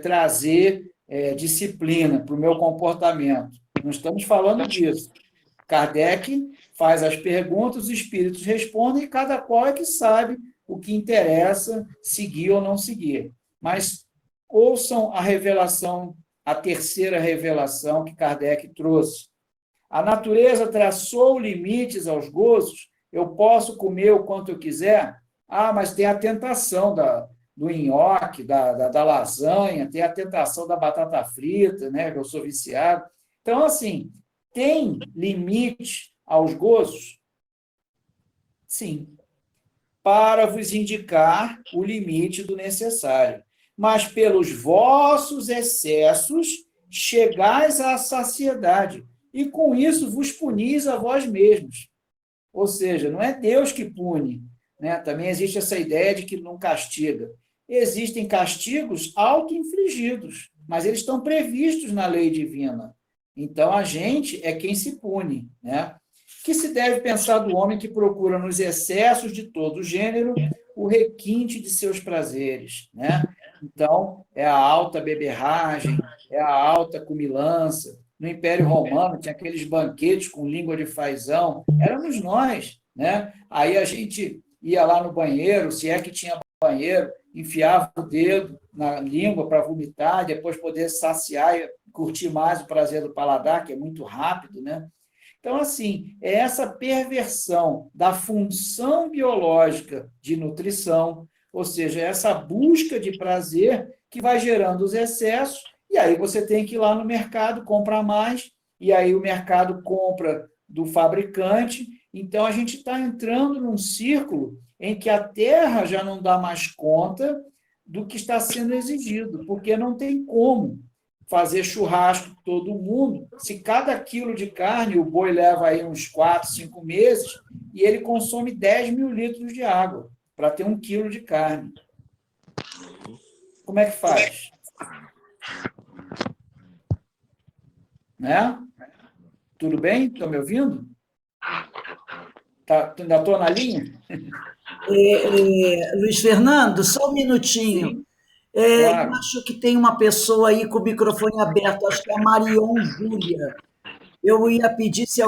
trazer disciplina para o meu comportamento. Não estamos falando disso. Kardec faz as perguntas, os espíritos respondem e cada qual é que sabe o que interessa seguir ou não seguir. Mas ouçam a revelação, a terceira revelação que Kardec trouxe. A natureza traçou limites aos gozos, eu posso comer o quanto eu quiser? Ah, mas tem a tentação do nhoque, da lasanha, tem a tentação da batata frita, né, que eu sou viciado. Então, assim, tem limite aos gozos? Sim. Para vos indicar o limite do necessário. Mas pelos vossos excessos chegais à saciedade, e com isso vos punis a vós mesmos. Ou seja, não é Deus que pune, né? Também existe essa ideia de que não castiga. Existem castigos auto-infligidos, mas eles estão previstos na lei divina. Então, a gente é quem se pune. Né? Que se deve pensar do homem que procura nos excessos de todo gênero o requinte de seus prazeres. Né? Então, é a alta beberragem, é a alta cumilança. No Império Romano, tinha aqueles banquetes com língua de fazão. Éramos nós. Né? Aí a gente ia lá no banheiro, se é que tinha banheiro, enfiava o dedo na língua para vomitar, depois poder saciar e curtir mais o prazer do paladar, que é muito rápido, né? Então, assim, é essa perversão da função biológica de nutrição, ou seja, essa busca de prazer que vai gerando os excessos, e aí você tem que ir lá no mercado comprar mais, e aí o mercado compra do fabricante. Então, a gente está entrando num círculo em que a terra já não dá mais conta do que está sendo exigido, porque não tem como fazer churrasco todo mundo, se cada quilo de carne, o boi leva aí uns 4, 5 meses, e ele consome 10 mil litros de água para ter 1 quilo de carne. Como é que faz? Né? Tudo bem? Estão me ouvindo? Ainda estou na linha? Luiz Fernando, só um minutinho. Sim, claro. Eu acho que tem uma pessoa aí com o microfone aberto, acho que é a Marion Júlia. Eu ia pedir se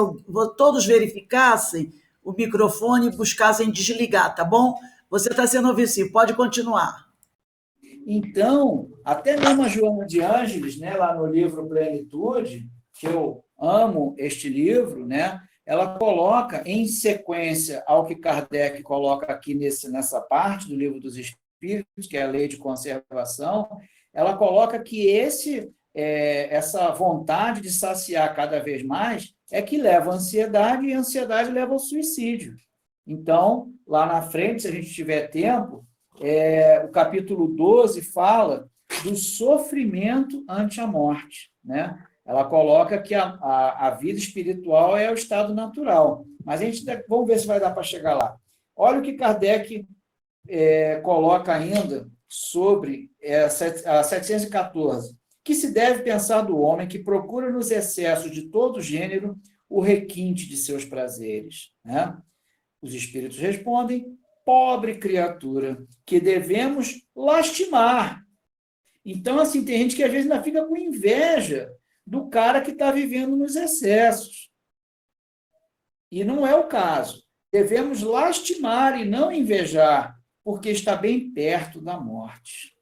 todos verificassem o microfone e buscassem desligar, tá bom? Você está sendo ouvido, sim, pode continuar. Então, até mesmo a Joana de Ângeles, né, lá no livro Plenitude, que eu amo este livro, né, ela coloca, em sequência ao que Kardec coloca aqui nessa parte do Livro dos Espíritos, que é a lei de conservação, ela coloca que essa vontade de saciar cada vez mais é que leva à ansiedade, e a ansiedade leva ao suicídio. Então, lá na frente, se a gente tiver tempo, o capítulo 12 fala do sofrimento ante a morte, né? Ela coloca que a vida espiritual é o estado natural. Mas vamos ver se vai dar para chegar lá. Olha o que Kardec coloca ainda sobre a 714. Que se deve pensar do homem que procura nos excessos de todo gênero o requinte de seus prazeres, né? Os espíritos respondem: pobre criatura, que devemos lastimar. Então, assim, tem gente que às vezes ainda fica com inveja do cara que está vivendo nos excessos. E não é o caso. Devemos lastimar e não invejar, porque está bem perto da morte.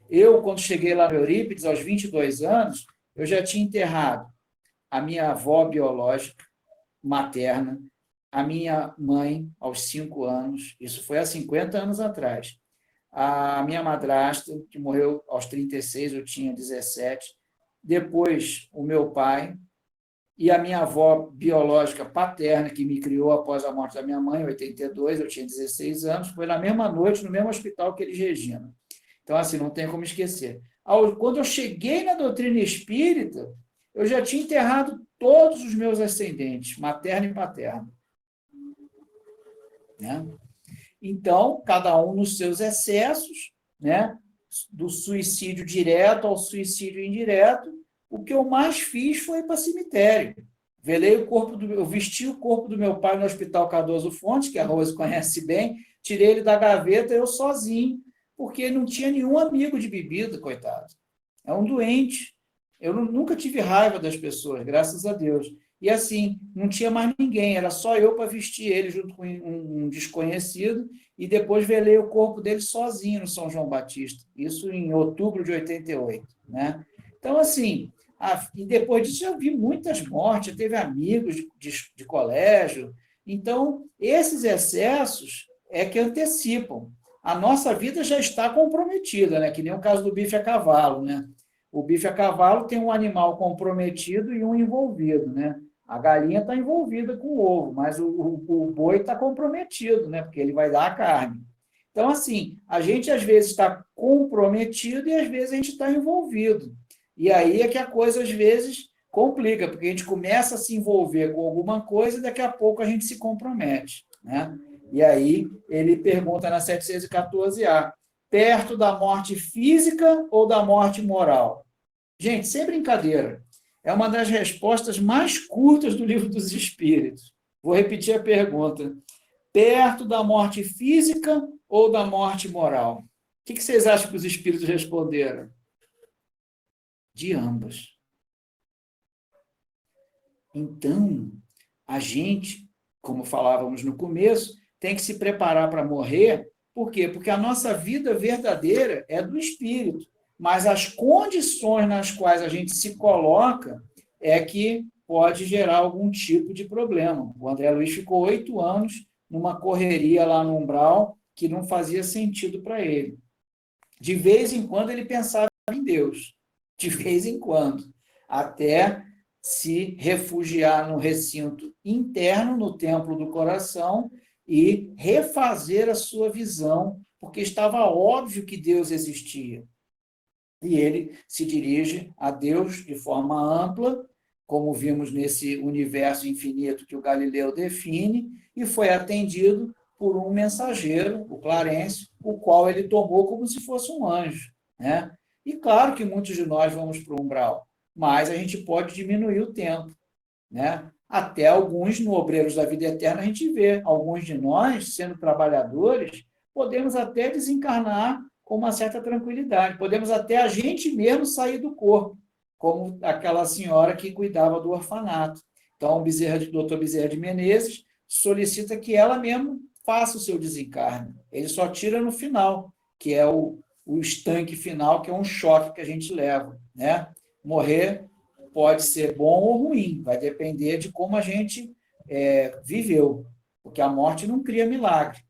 Eu, quando cheguei lá no Eurípides, aos 22 anos, eu já tinha enterrado a minha avó biológica, materna, a minha mãe, aos 5 anos, isso foi há 50 anos atrás, a minha madrasta, que morreu aos 36, eu tinha 17, depois o meu pai e a minha avó biológica paterna, que me criou após a morte da minha mãe, em 82, eu tinha 16 anos, foi na mesma noite, no mesmo hospital que Elis Regina. Então, assim, não tem como esquecer. Quando eu cheguei na doutrina espírita, eu já tinha enterrado todos os meus ascendentes, materno e paterno. Né? Então, cada um nos seus excessos, né? Do suicídio direto ao suicídio indireto, o que eu mais fiz foi ir para cemitério. Eu vesti o corpo do meu pai no Hospital Cardoso Fontes, que a Rose conhece bem, tirei ele da gaveta, eu sozinho, porque não tinha nenhum amigo de bebida, coitado. É um doente. Eu nunca tive raiva das pessoas, graças a Deus. E assim, não tinha mais ninguém, era só eu para vestir ele junto com um desconhecido, e depois velei o corpo dele sozinho no São João Batista. Isso em outubro de 88. Né? Então, assim, e depois disso eu vi muitas mortes, teve amigos de colégio. Então, esses excessos é que antecipam. A nossa vida já está comprometida, né? Que nem o caso do bife a cavalo, né? O bife a cavalo tem um animal comprometido e um envolvido, né? A galinha está envolvida com o ovo, mas o boi está comprometido, né? Porque ele vai dar a carne. Então, assim, a gente às vezes está comprometido e às vezes a gente está envolvido. E aí é que a coisa às vezes complica, porque a gente começa a se envolver com alguma coisa e daqui a pouco a gente se compromete, né? E aí ele pergunta na 714A, perto da morte física ou da morte moral? Gente, sem brincadeira, é uma das respostas mais curtas do Livro dos Espíritos. Vou repetir a pergunta. Perto da morte física ou da morte moral? O que vocês acham que os espíritos responderam? De ambas. Então, a gente, como falávamos no começo, tem que se preparar para morrer. Por quê? Porque a nossa vida verdadeira é do espírito, mas as condições nas quais a gente se coloca é que pode gerar algum tipo de problema. O André Luiz ficou 8 anos numa correria lá no umbral que não fazia sentido para ele. De vez em quando ele pensava em Deus, de vez em quando, até se refugiar no recinto interno, no templo do coração, e refazer a sua visão, porque estava óbvio que Deus existia. E ele se dirige a Deus de forma ampla, como vimos nesse universo infinito que o Galileu define, e foi atendido por um mensageiro, o Clarencio, o qual ele tomou como se fosse um anjo. Né? E claro que muitos de nós vamos para o umbral, mas a gente pode diminuir o tempo. Né? Até alguns, no Obreiros da Vida Eterna, a gente vê, alguns de nós, sendo trabalhadores, podemos até desencarnar com uma certa tranquilidade, podemos até a gente mesmo sair do corpo, como aquela senhora que cuidava do orfanato. Então, o Dr. Bezerra de Menezes solicita que ela mesma faça o seu desencarne. Ele só tira no final, que é o estanque final, que é um choque que a gente leva. Né? Morrer pode ser bom ou ruim, vai depender de como a gente viveu, porque a morte não cria milagre.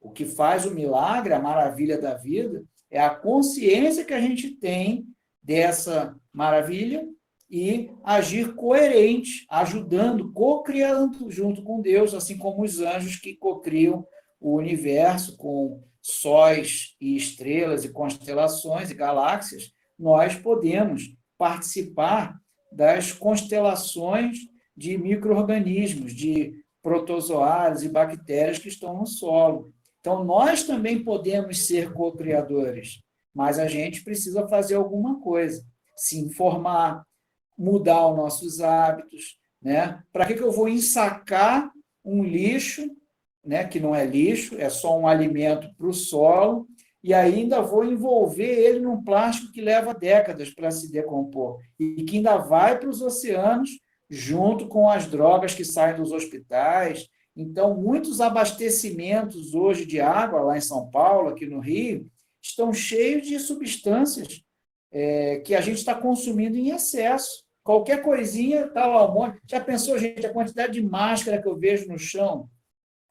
O que faz o milagre, a maravilha da vida, é a consciência que a gente tem dessa maravilha e agir coerente, ajudando, co-criando junto com Deus, assim como os anjos que co-criam o universo com sóis e estrelas e constelações e galáxias. Nós podemos participar das constelações de micro-organismos, de protozoários e bactérias que estão no solo. Então, nós também podemos ser co-criadores, mas a gente precisa fazer alguma coisa, se informar, mudar os nossos hábitos, né? Para que eu vou ensacar um lixo, né, que não é lixo, é só um alimento para o solo, e ainda vou envolver ele num plástico que leva décadas para se decompor, e que ainda vai para os oceanos, junto com as drogas que saem dos hospitais. Então, muitos abastecimentos hoje de água, lá em São Paulo, aqui no Rio, estão cheios de substâncias que a gente está consumindo em excesso. Qualquer coisinha está lá um monte. Já pensou, gente, a quantidade de máscara que eu vejo no chão,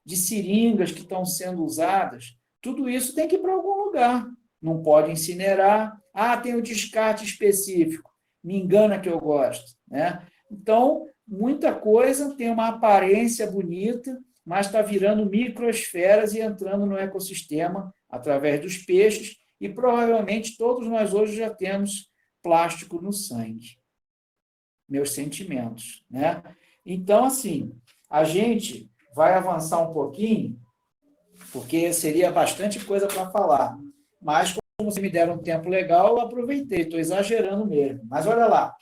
de seringas que estão sendo usadas? Tudo isso tem que ir para algum lugar. Não pode incinerar. Ah, tem um descarte específico. Me engana que eu gosto, né? Então, muita coisa tem uma aparência bonita, mas está virando microesferas e entrando no ecossistema através dos peixes, e provavelmente todos nós hoje já temos plástico no sangue. Meus sentimentos, né? Então, assim, a gente vai avançar um pouquinho, porque seria bastante coisa para falar, mas como vocês me deram um tempo legal, eu aproveitei, estou exagerando mesmo. Mas olha lá,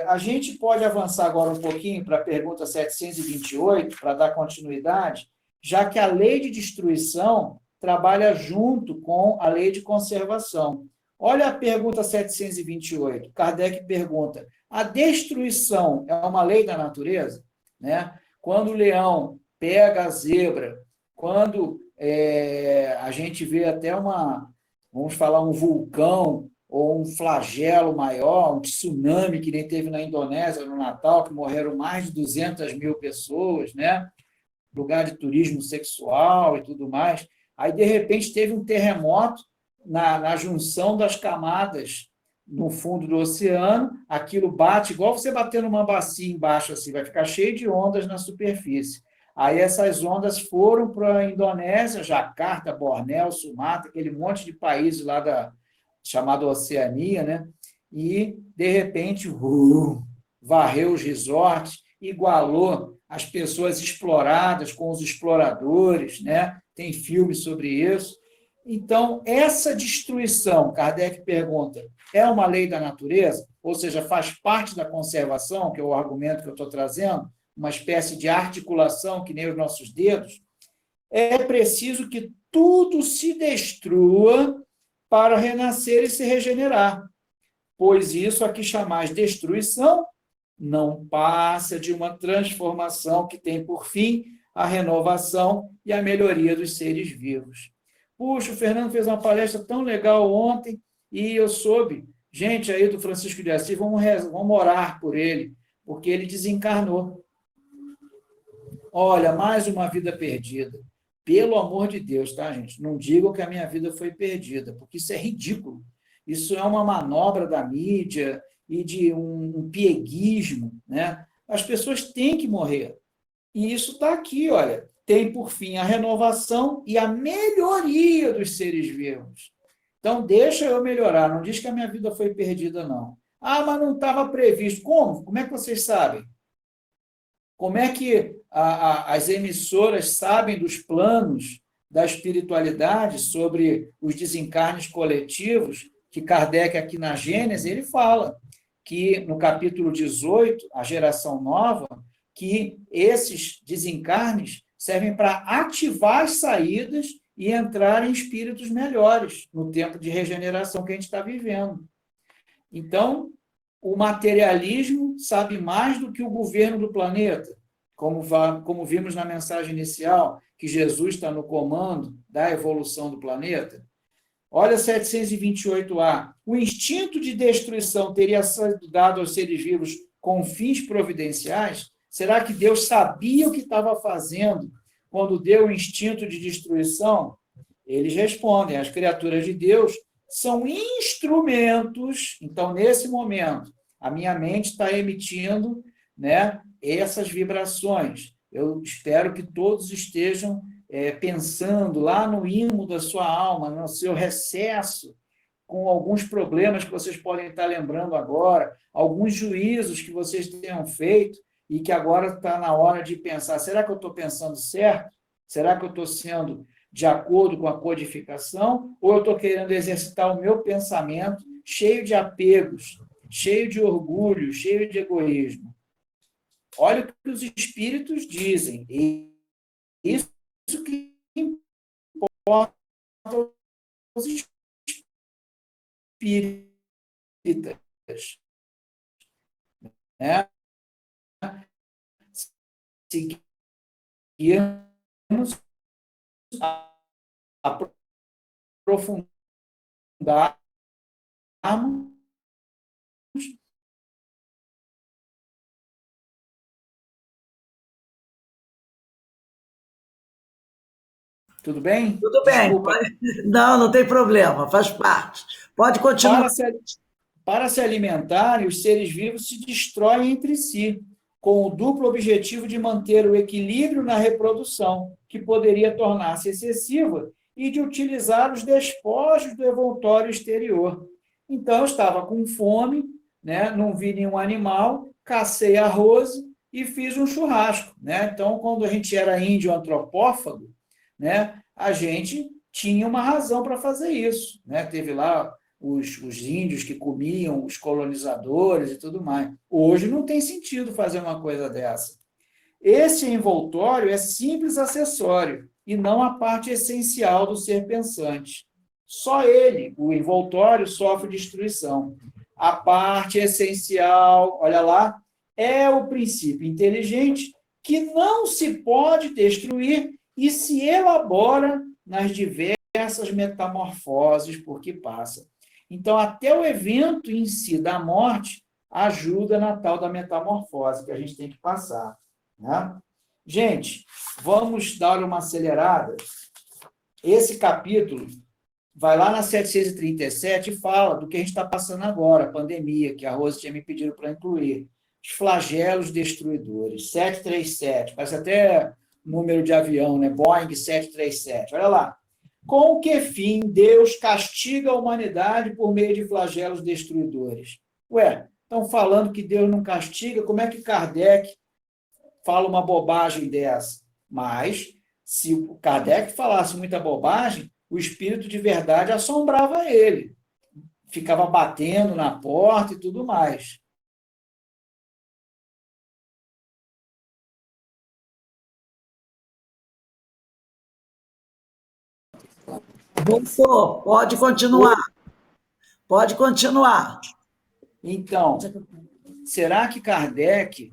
a gente pode avançar agora um pouquinho para a pergunta 728, para dar continuidade, já que a lei de destruição trabalha junto com a lei de conservação. Olha a pergunta 728. Kardec pergunta: a destruição é uma lei da natureza? Né? Quando o leão pega a zebra, quando a gente vê até vamos falar, um vulcão ou um flagelo maior, um tsunami que nem teve na Indonésia no Natal, que morreram mais de 200 mil pessoas, né? Lugar de turismo sexual e tudo mais. Aí, de repente, teve um terremoto na junção das camadas no fundo do oceano, aquilo bate igual você bater numa bacia embaixo, assim, vai ficar cheio de ondas na superfície. Aí essas ondas foram para a Indonésia, Jacarta, Bornéu, Sumatra, aquele monte de países lá chamado Oceania, né? E, de repente, varreu os resorts, igualou as pessoas exploradas com os exploradores, né? Tem filme sobre isso. Então, essa destruição, Kardec pergunta, é uma lei da natureza? Ou seja, faz parte da conservação, que é o argumento que eu estou trazendo, uma espécie de articulação, que nem os nossos dedos? É preciso que tudo se destrua para renascer e se regenerar, pois isso aqui chamais destruição não passa de uma transformação que tem por fim a renovação e a melhoria dos seres vivos. Puxa, o Fernando fez uma palestra tão legal ontem e eu soube, gente aí do Francisco de Assis, vamos orar por ele, porque ele desencarnou. Olha, mais uma vida perdida. Pelo amor de Deus, tá, gente? Não digam que a minha vida foi perdida, porque isso é ridículo. Isso é uma manobra da mídia e de um pieguismo, né? As pessoas têm que morrer. E isso está aqui, olha. Tem, por fim, a renovação e a melhoria dos seres vivos. Então, deixa eu melhorar. Não diz que a minha vida foi perdida, não. Ah, mas não estava previsto. Como? Como é que vocês sabem? Como é que as emissoras sabem dos planos da espiritualidade sobre os desencarnes coletivos, que Kardec, aqui na Gênesis, ele fala que, no capítulo 18, a geração nova, que esses desencarnes servem para ativar as saídas e entrar em espíritos melhores no tempo de regeneração que a gente está vivendo. Então, o materialismo sabe mais do que o governo do planeta, como vimos na mensagem inicial, que Jesus está no comando da evolução do planeta. Olha 728A. O instinto de destruição teria sido dado aos seres vivos com fins providenciais? Será que Deus sabia o que estava fazendo quando deu o instinto de destruição? Eles respondem, as criaturas de Deus são instrumentos. Então, nesse momento, a minha mente está emitindo, né, essas vibrações. Eu espero que todos estejam pensando lá no imo da sua alma, no seu recesso, com alguns problemas que vocês podem estar lembrando agora, alguns juízos que vocês tenham feito e que agora está na hora de pensar, será que eu estou pensando certo? Será que eu estou sendo de acordo com a codificação, ou eu estou querendo exercitar o meu pensamento cheio de apegos, cheio de orgulho, cheio de egoísmo? Olha o que os espíritos dizem. E isso que importa aos espíritas, né? Seguirmos, aprofundarmos. Tudo bem? Tudo bem. Desculpa. Não, não tem problema, faz parte. Pode continuar. Para se alimentarem, os seres vivos se destroem entre si, com o duplo objetivo de manter o equilíbrio na reprodução, que poderia tornar-se excessiva, e de utilizar os despojos do envoltório exterior. Então, eu estava com fome, né? Não vi nenhum animal, cacei arroz e fiz um churrasco, né? Então, quando a gente era índio antropófago, né, a gente tinha uma razão para fazer isso, né? Teve lá os índios que comiam, os colonizadores e tudo mais. Hoje não tem sentido fazer uma coisa dessa. Esse envoltório é simples acessório e não a parte essencial do ser pensante. Só ele, o envoltório, sofre destruição. A parte essencial, olha lá, é o princípio inteligente que não se pode destruir e se elabora nas diversas metamorfoses por que passa. Então, até o evento em si da morte ajuda na tal da metamorfose que a gente tem que passar, né? Gente, vamos dar uma acelerada. Esse capítulo vai lá na 737 e fala do que a gente está passando agora, a pandemia, que a Rose tinha me pedido para incluir. Os flagelos destruidores, 737, parece até número de avião, né? Boeing 737, olha lá. Com que fim Deus castiga a humanidade por meio de flagelos destruidores? Ué, estão falando que Deus não castiga, como é que Kardec fala uma bobagem dessa? Mas, se o Kardec falasse muita bobagem, o espírito de verdade assombrava ele. Ficava batendo na porta e tudo mais. Voltou, pode continuar. Pode continuar. Então, será que Kardec...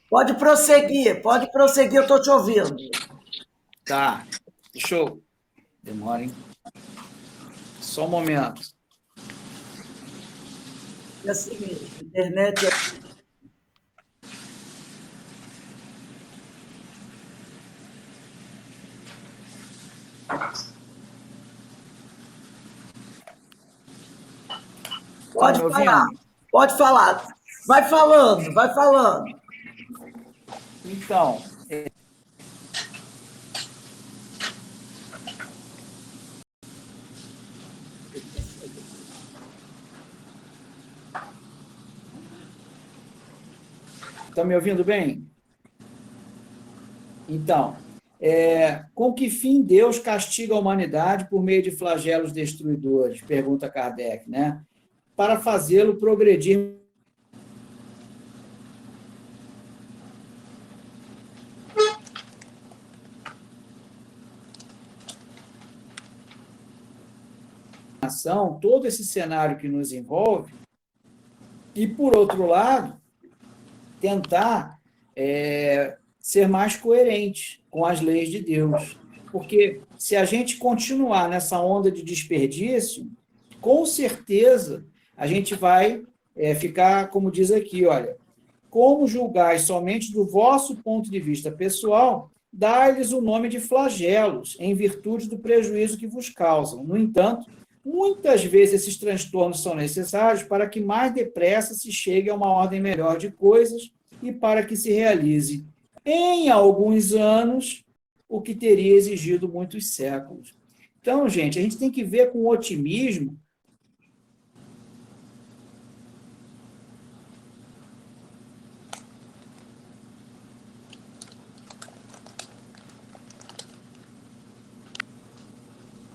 Pode prosseguir, eu estou te ouvindo. Tá, deixa eu... Demora, hein? Só um momento. É o seguinte, a internet é... Pode falar, pode falar. Vai falando, vai falando. Então, estão me ouvindo bem? Então, com que fim Deus castiga a humanidade por meio de flagelos destruidores? Pergunta Kardec, né? Para fazê-lo progredir. Todo esse cenário que nos envolve, E, por outro lado, tentar ser mais coerente com as leis de Deus. Porque se a gente continuar nessa onda de desperdício, com certeza a gente vai ficar, como diz aqui, olha, como julgais somente do vosso ponto de vista pessoal, dá-lhes o nome de flagelos, em virtude do prejuízo que vos causam. No entanto, muitas vezes esses transtornos são necessários para que mais depressa se chegue a uma ordem melhor de coisas e para que se realize, em alguns anos, o que teria exigido muitos séculos. Então, gente, a gente tem que ver com otimismo.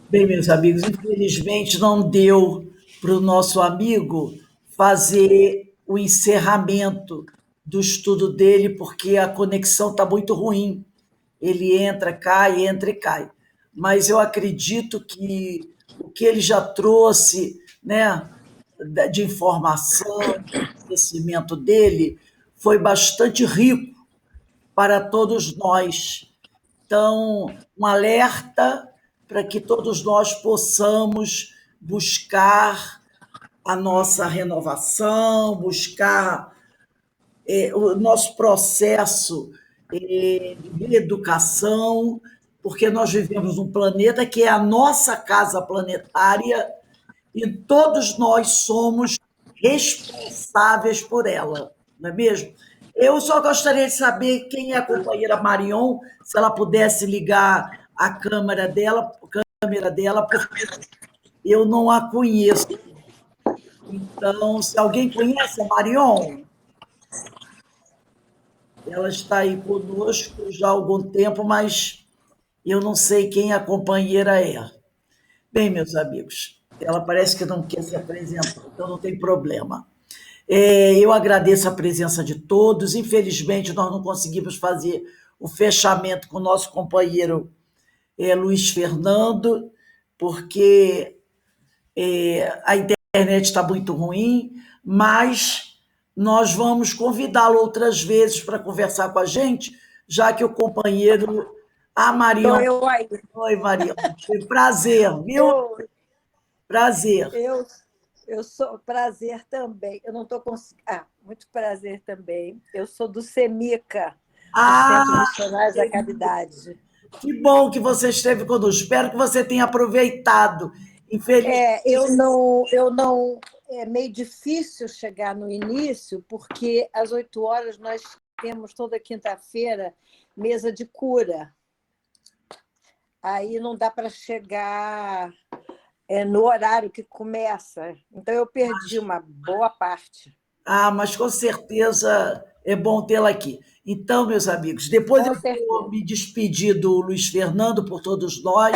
Bem, meus amigos, infelizmente não deu para o nosso amigo fazer o encerramento do estudo dele, porque a conexão está muito ruim. Ele entra e cai. Mas eu acredito que o que ele já trouxe, né, de informação, de conhecimento dele, foi bastante rico para todos nós. Então, um alerta para que todos nós possamos buscar a nossa renovação, buscar o nosso processo de educação, porque nós vivemos num planeta que é a nossa casa planetária e todos nós somos responsáveis por ela, não é mesmo? Eu só gostaria de saber quem é a companheira Marion, se ela pudesse ligar a câmera dela, porque eu não a conheço. Então, se alguém conhece a Marion, ela está aí conosco já há algum tempo, mas eu não sei quem a companheira é. Bem, meus amigos, ela parece que não quer se apresentar, então não tem problema. Eu agradeço a presença de todos. Infelizmente, nós não conseguimos fazer o fechamento com o nosso companheiro Luiz Fernando, porque a internet está muito ruim, mas nós vamos convidá-lo outras vezes para conversar com a gente, já que o companheiro. A Marion. Eu aí. Oi, Marion. Foi prazer, viu? Prazer. Eu sou prazer também. Eu não estou conseguindo. Muito prazer também. Eu sou do CEMICA, do Centro Missionários da Caridade. Que bom que você esteve conosco. Espero que você tenha aproveitado. Infelizmente. Eu não. É meio difícil chegar no início, porque às 8 horas nós temos toda quinta-feira mesa de cura. Aí não dá para chegar no horário que começa. Então, eu perdi uma boa parte. Mas com certeza é bom tê-la aqui. Então, meus amigos, depois eu vou me despedir do Luiz Fernando por todos nós.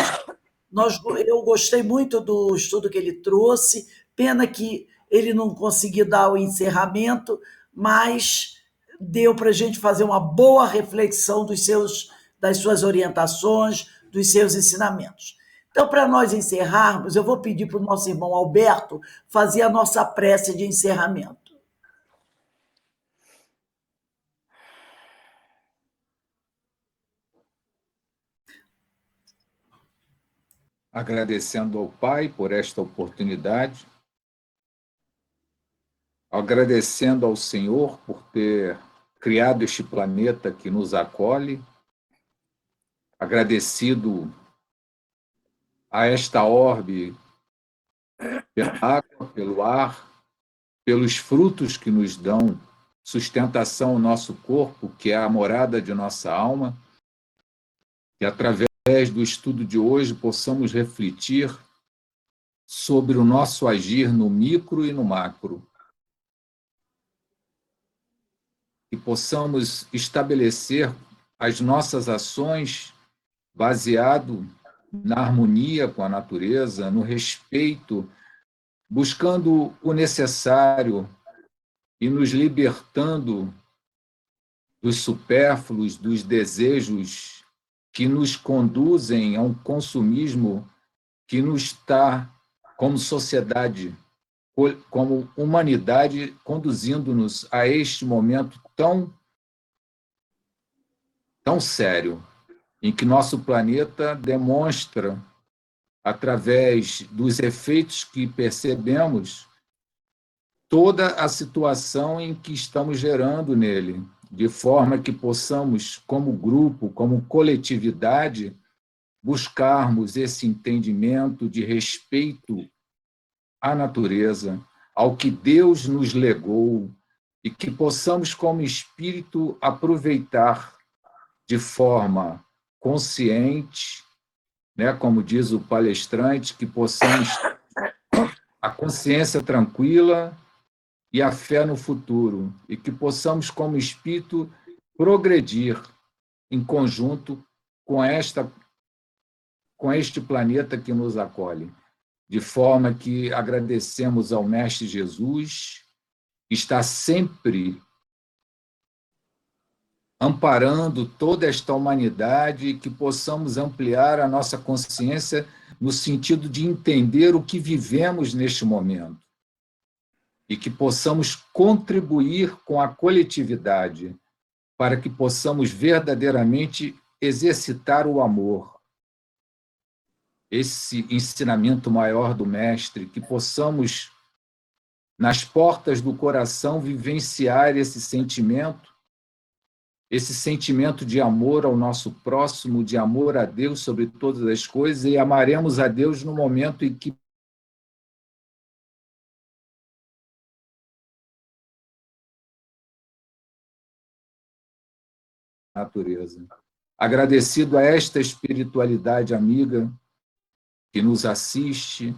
Eu gostei muito do estudo que ele trouxe. Pena que ele não conseguiu dar o encerramento, mas deu para a gente fazer uma boa reflexão das suas orientações, dos seus ensinamentos. Então, para nós encerrarmos, eu vou pedir para o nosso irmão Alberto fazer a nossa prece de encerramento. Agradecendo ao Pai por esta oportunidade, agradecendo ao Senhor por ter criado este planeta que nos acolhe, agradecido a esta orbe pela água, pelo ar, pelos frutos que nos dão sustentação ao nosso corpo, que é a morada de nossa alma, que através do estudo de hoje possamos refletir sobre o nosso agir no micro e no macro, que possamos estabelecer as nossas ações baseado na harmonia com a natureza, no respeito, buscando o necessário e nos libertando dos supérfluos, dos desejos que nos conduzem a um consumismo que nos está, como sociedade, como humanidade, conduzindo-nos a este momento tão sério, em que nosso planeta demonstra, através dos efeitos que percebemos, toda a situação em que estamos gerando nele, de forma que possamos, como grupo, como coletividade, buscarmos esse entendimento de respeito à natureza, ao que Deus nos legou, e que possamos, como espírito, aproveitar de forma consciente, né, como diz o palestrante, que possamos a consciência tranquila e a fé no futuro, e que possamos, como espírito, progredir em conjunto com este planeta que nos acolhe, de forma que agradecemos ao Mestre Jesus, que está sempre amparando toda esta humanidade, e que possamos ampliar a nossa consciência no sentido de entender o que vivemos neste momento, e que possamos contribuir com a coletividade para que possamos verdadeiramente exercitar o amor, esse ensinamento maior do Mestre, que possamos, nas portas do coração, vivenciar esse sentimento de amor ao nosso próximo, de amor a Deus sobre todas as coisas, e amaremos a Deus no momento em que a natureza. Agradecido a esta espiritualidade amiga que nos assiste,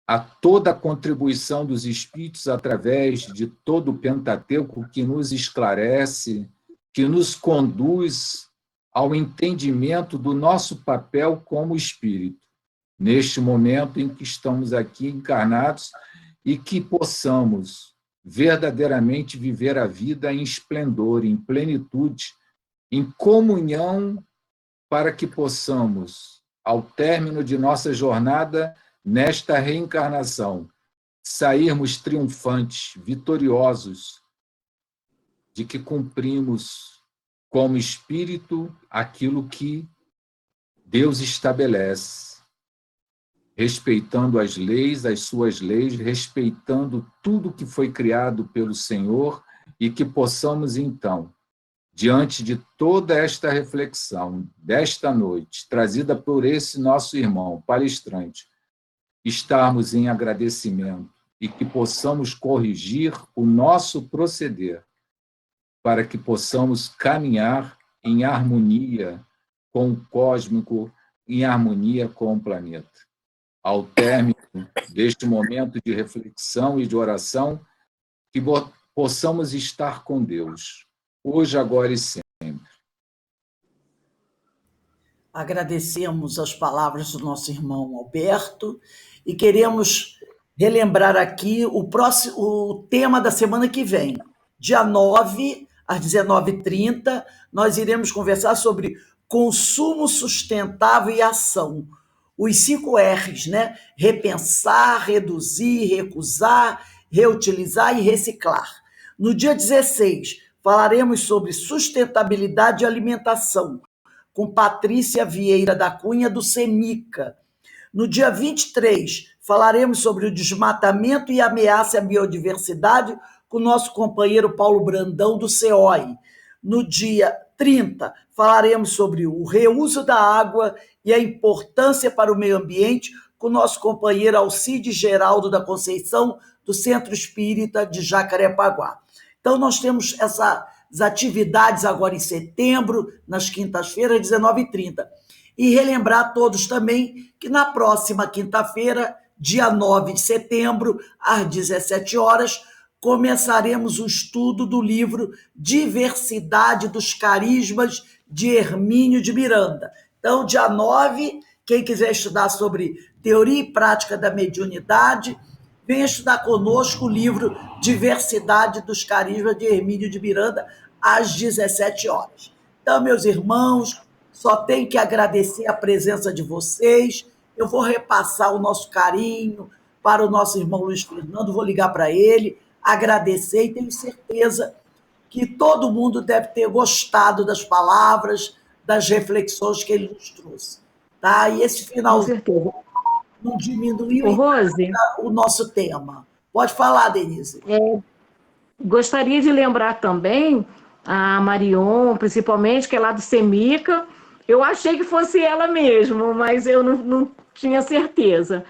a toda a contribuição dos espíritos através de todo o Pentateuco que nos esclarece, que nos conduz ao entendimento do nosso papel como espírito, neste momento em que estamos aqui encarnados, e que possamos verdadeiramente viver a vida em esplendor, em plenitude, em comunhão, para que possamos, ao término de nossa jornada nesta reencarnação, sairmos triunfantes, vitoriosos, de que cumprimos como espírito aquilo que Deus estabelece, respeitando as leis, as suas leis, respeitando tudo que foi criado pelo Senhor, e que possamos, então, diante de toda esta reflexão desta noite, trazida por esse nosso irmão palestrante, estarmos em agradecimento, e que possamos corrigir o nosso proceder, para que possamos caminhar em harmonia com o cósmico, em harmonia com o planeta. Ao término deste momento de reflexão e de oração, que possamos estar com Deus, hoje, agora e sempre. Agradecemos as palavras do nosso irmão Alberto e queremos relembrar aqui o tema da semana que vem. Dia 9, às 19h30, nós iremos conversar sobre consumo sustentável e ação. Os 5 R's, né? Repensar, reduzir, recusar, reutilizar e reciclar. No dia 16, falaremos sobre sustentabilidade e alimentação, com Patrícia Vieira da Cunha, do CEMICA. No dia 23, falaremos sobre o desmatamento e ameaça à biodiversidade, com o nosso companheiro Paulo Brandão, do CEOI. No dia 30, falaremos sobre o reuso da água e a importância para o meio ambiente, com o nosso companheiro Alcide Geraldo da Conceição, do Centro Espírita de Jacarepaguá. Então, nós temos essas atividades agora em setembro, nas quintas-feiras, 19h30. E relembrar a todos também que na próxima quinta-feira, dia 9 de setembro, às 17 horas, começaremos o estudo do livro Diversidade dos Carismas, de Hermínio de Miranda. Então, dia 9, quem quiser estudar sobre teoria e prática da mediunidade, venha estudar conosco o livro Diversidade dos Carismas, de Hermínio de Miranda, às 17 horas. Então, meus irmãos, só tenho que agradecer a presença de vocês. Eu vou repassar o nosso carinho para o nosso irmão Luiz Fernando, vou ligar para ele, agradecer, e tenho certeza que todo mundo deve ter gostado das palavras, das reflexões que ele nos trouxe. Tá? E esse Com final certeza. não diminuiu Ô, em Rose, nada o nosso tema. Pode falar, Denise. gostaria de lembrar também a Marion, principalmente, que é lá do Semica. Eu achei que fosse ela mesmo, mas eu não tinha certeza.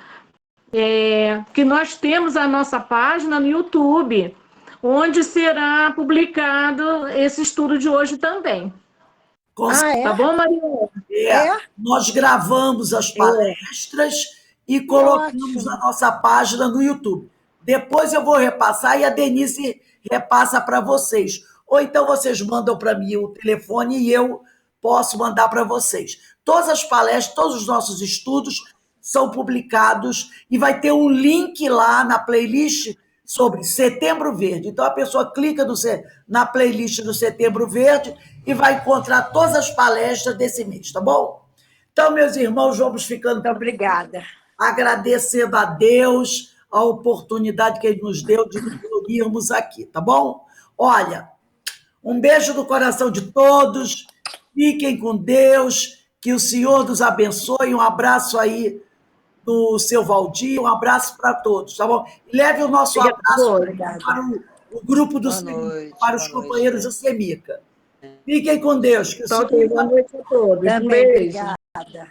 Que nós temos a nossa página no YouTube, onde será publicado esse estudo de hoje também. Ah, Tá é? bom, Marion? É? Nós gravamos as palestras e colocamos na Ótimo. nossa página no YouTube. Depois eu vou repassar e a Denise repassa para vocês. Ou então vocês mandam para mim o telefone e eu posso mandar para vocês. Todas as palestras, todos os nossos estudos são publicados e vai ter um link lá na playlist sobre Setembro Verde. Então a pessoa clica na playlist do Setembro Verde e vai encontrar todas as palestras desse mês, tá bom? Então, meus irmãos, vamos ficando. Muito obrigada. Agradecendo a Deus a oportunidade que Ele nos deu de nos reunirmos aqui, tá bom? Olha, um beijo no coração de todos, fiquem com Deus, que o Senhor nos abençoe, um abraço aí do seu Valdir, um abraço para todos, tá bom? E leve o nosso abraço para o grupo do Semica, para os companheiros do Semica. Fiquem com Deus. Que o Senhor... Boa noite a todos. Também, Um beijo. obrigada.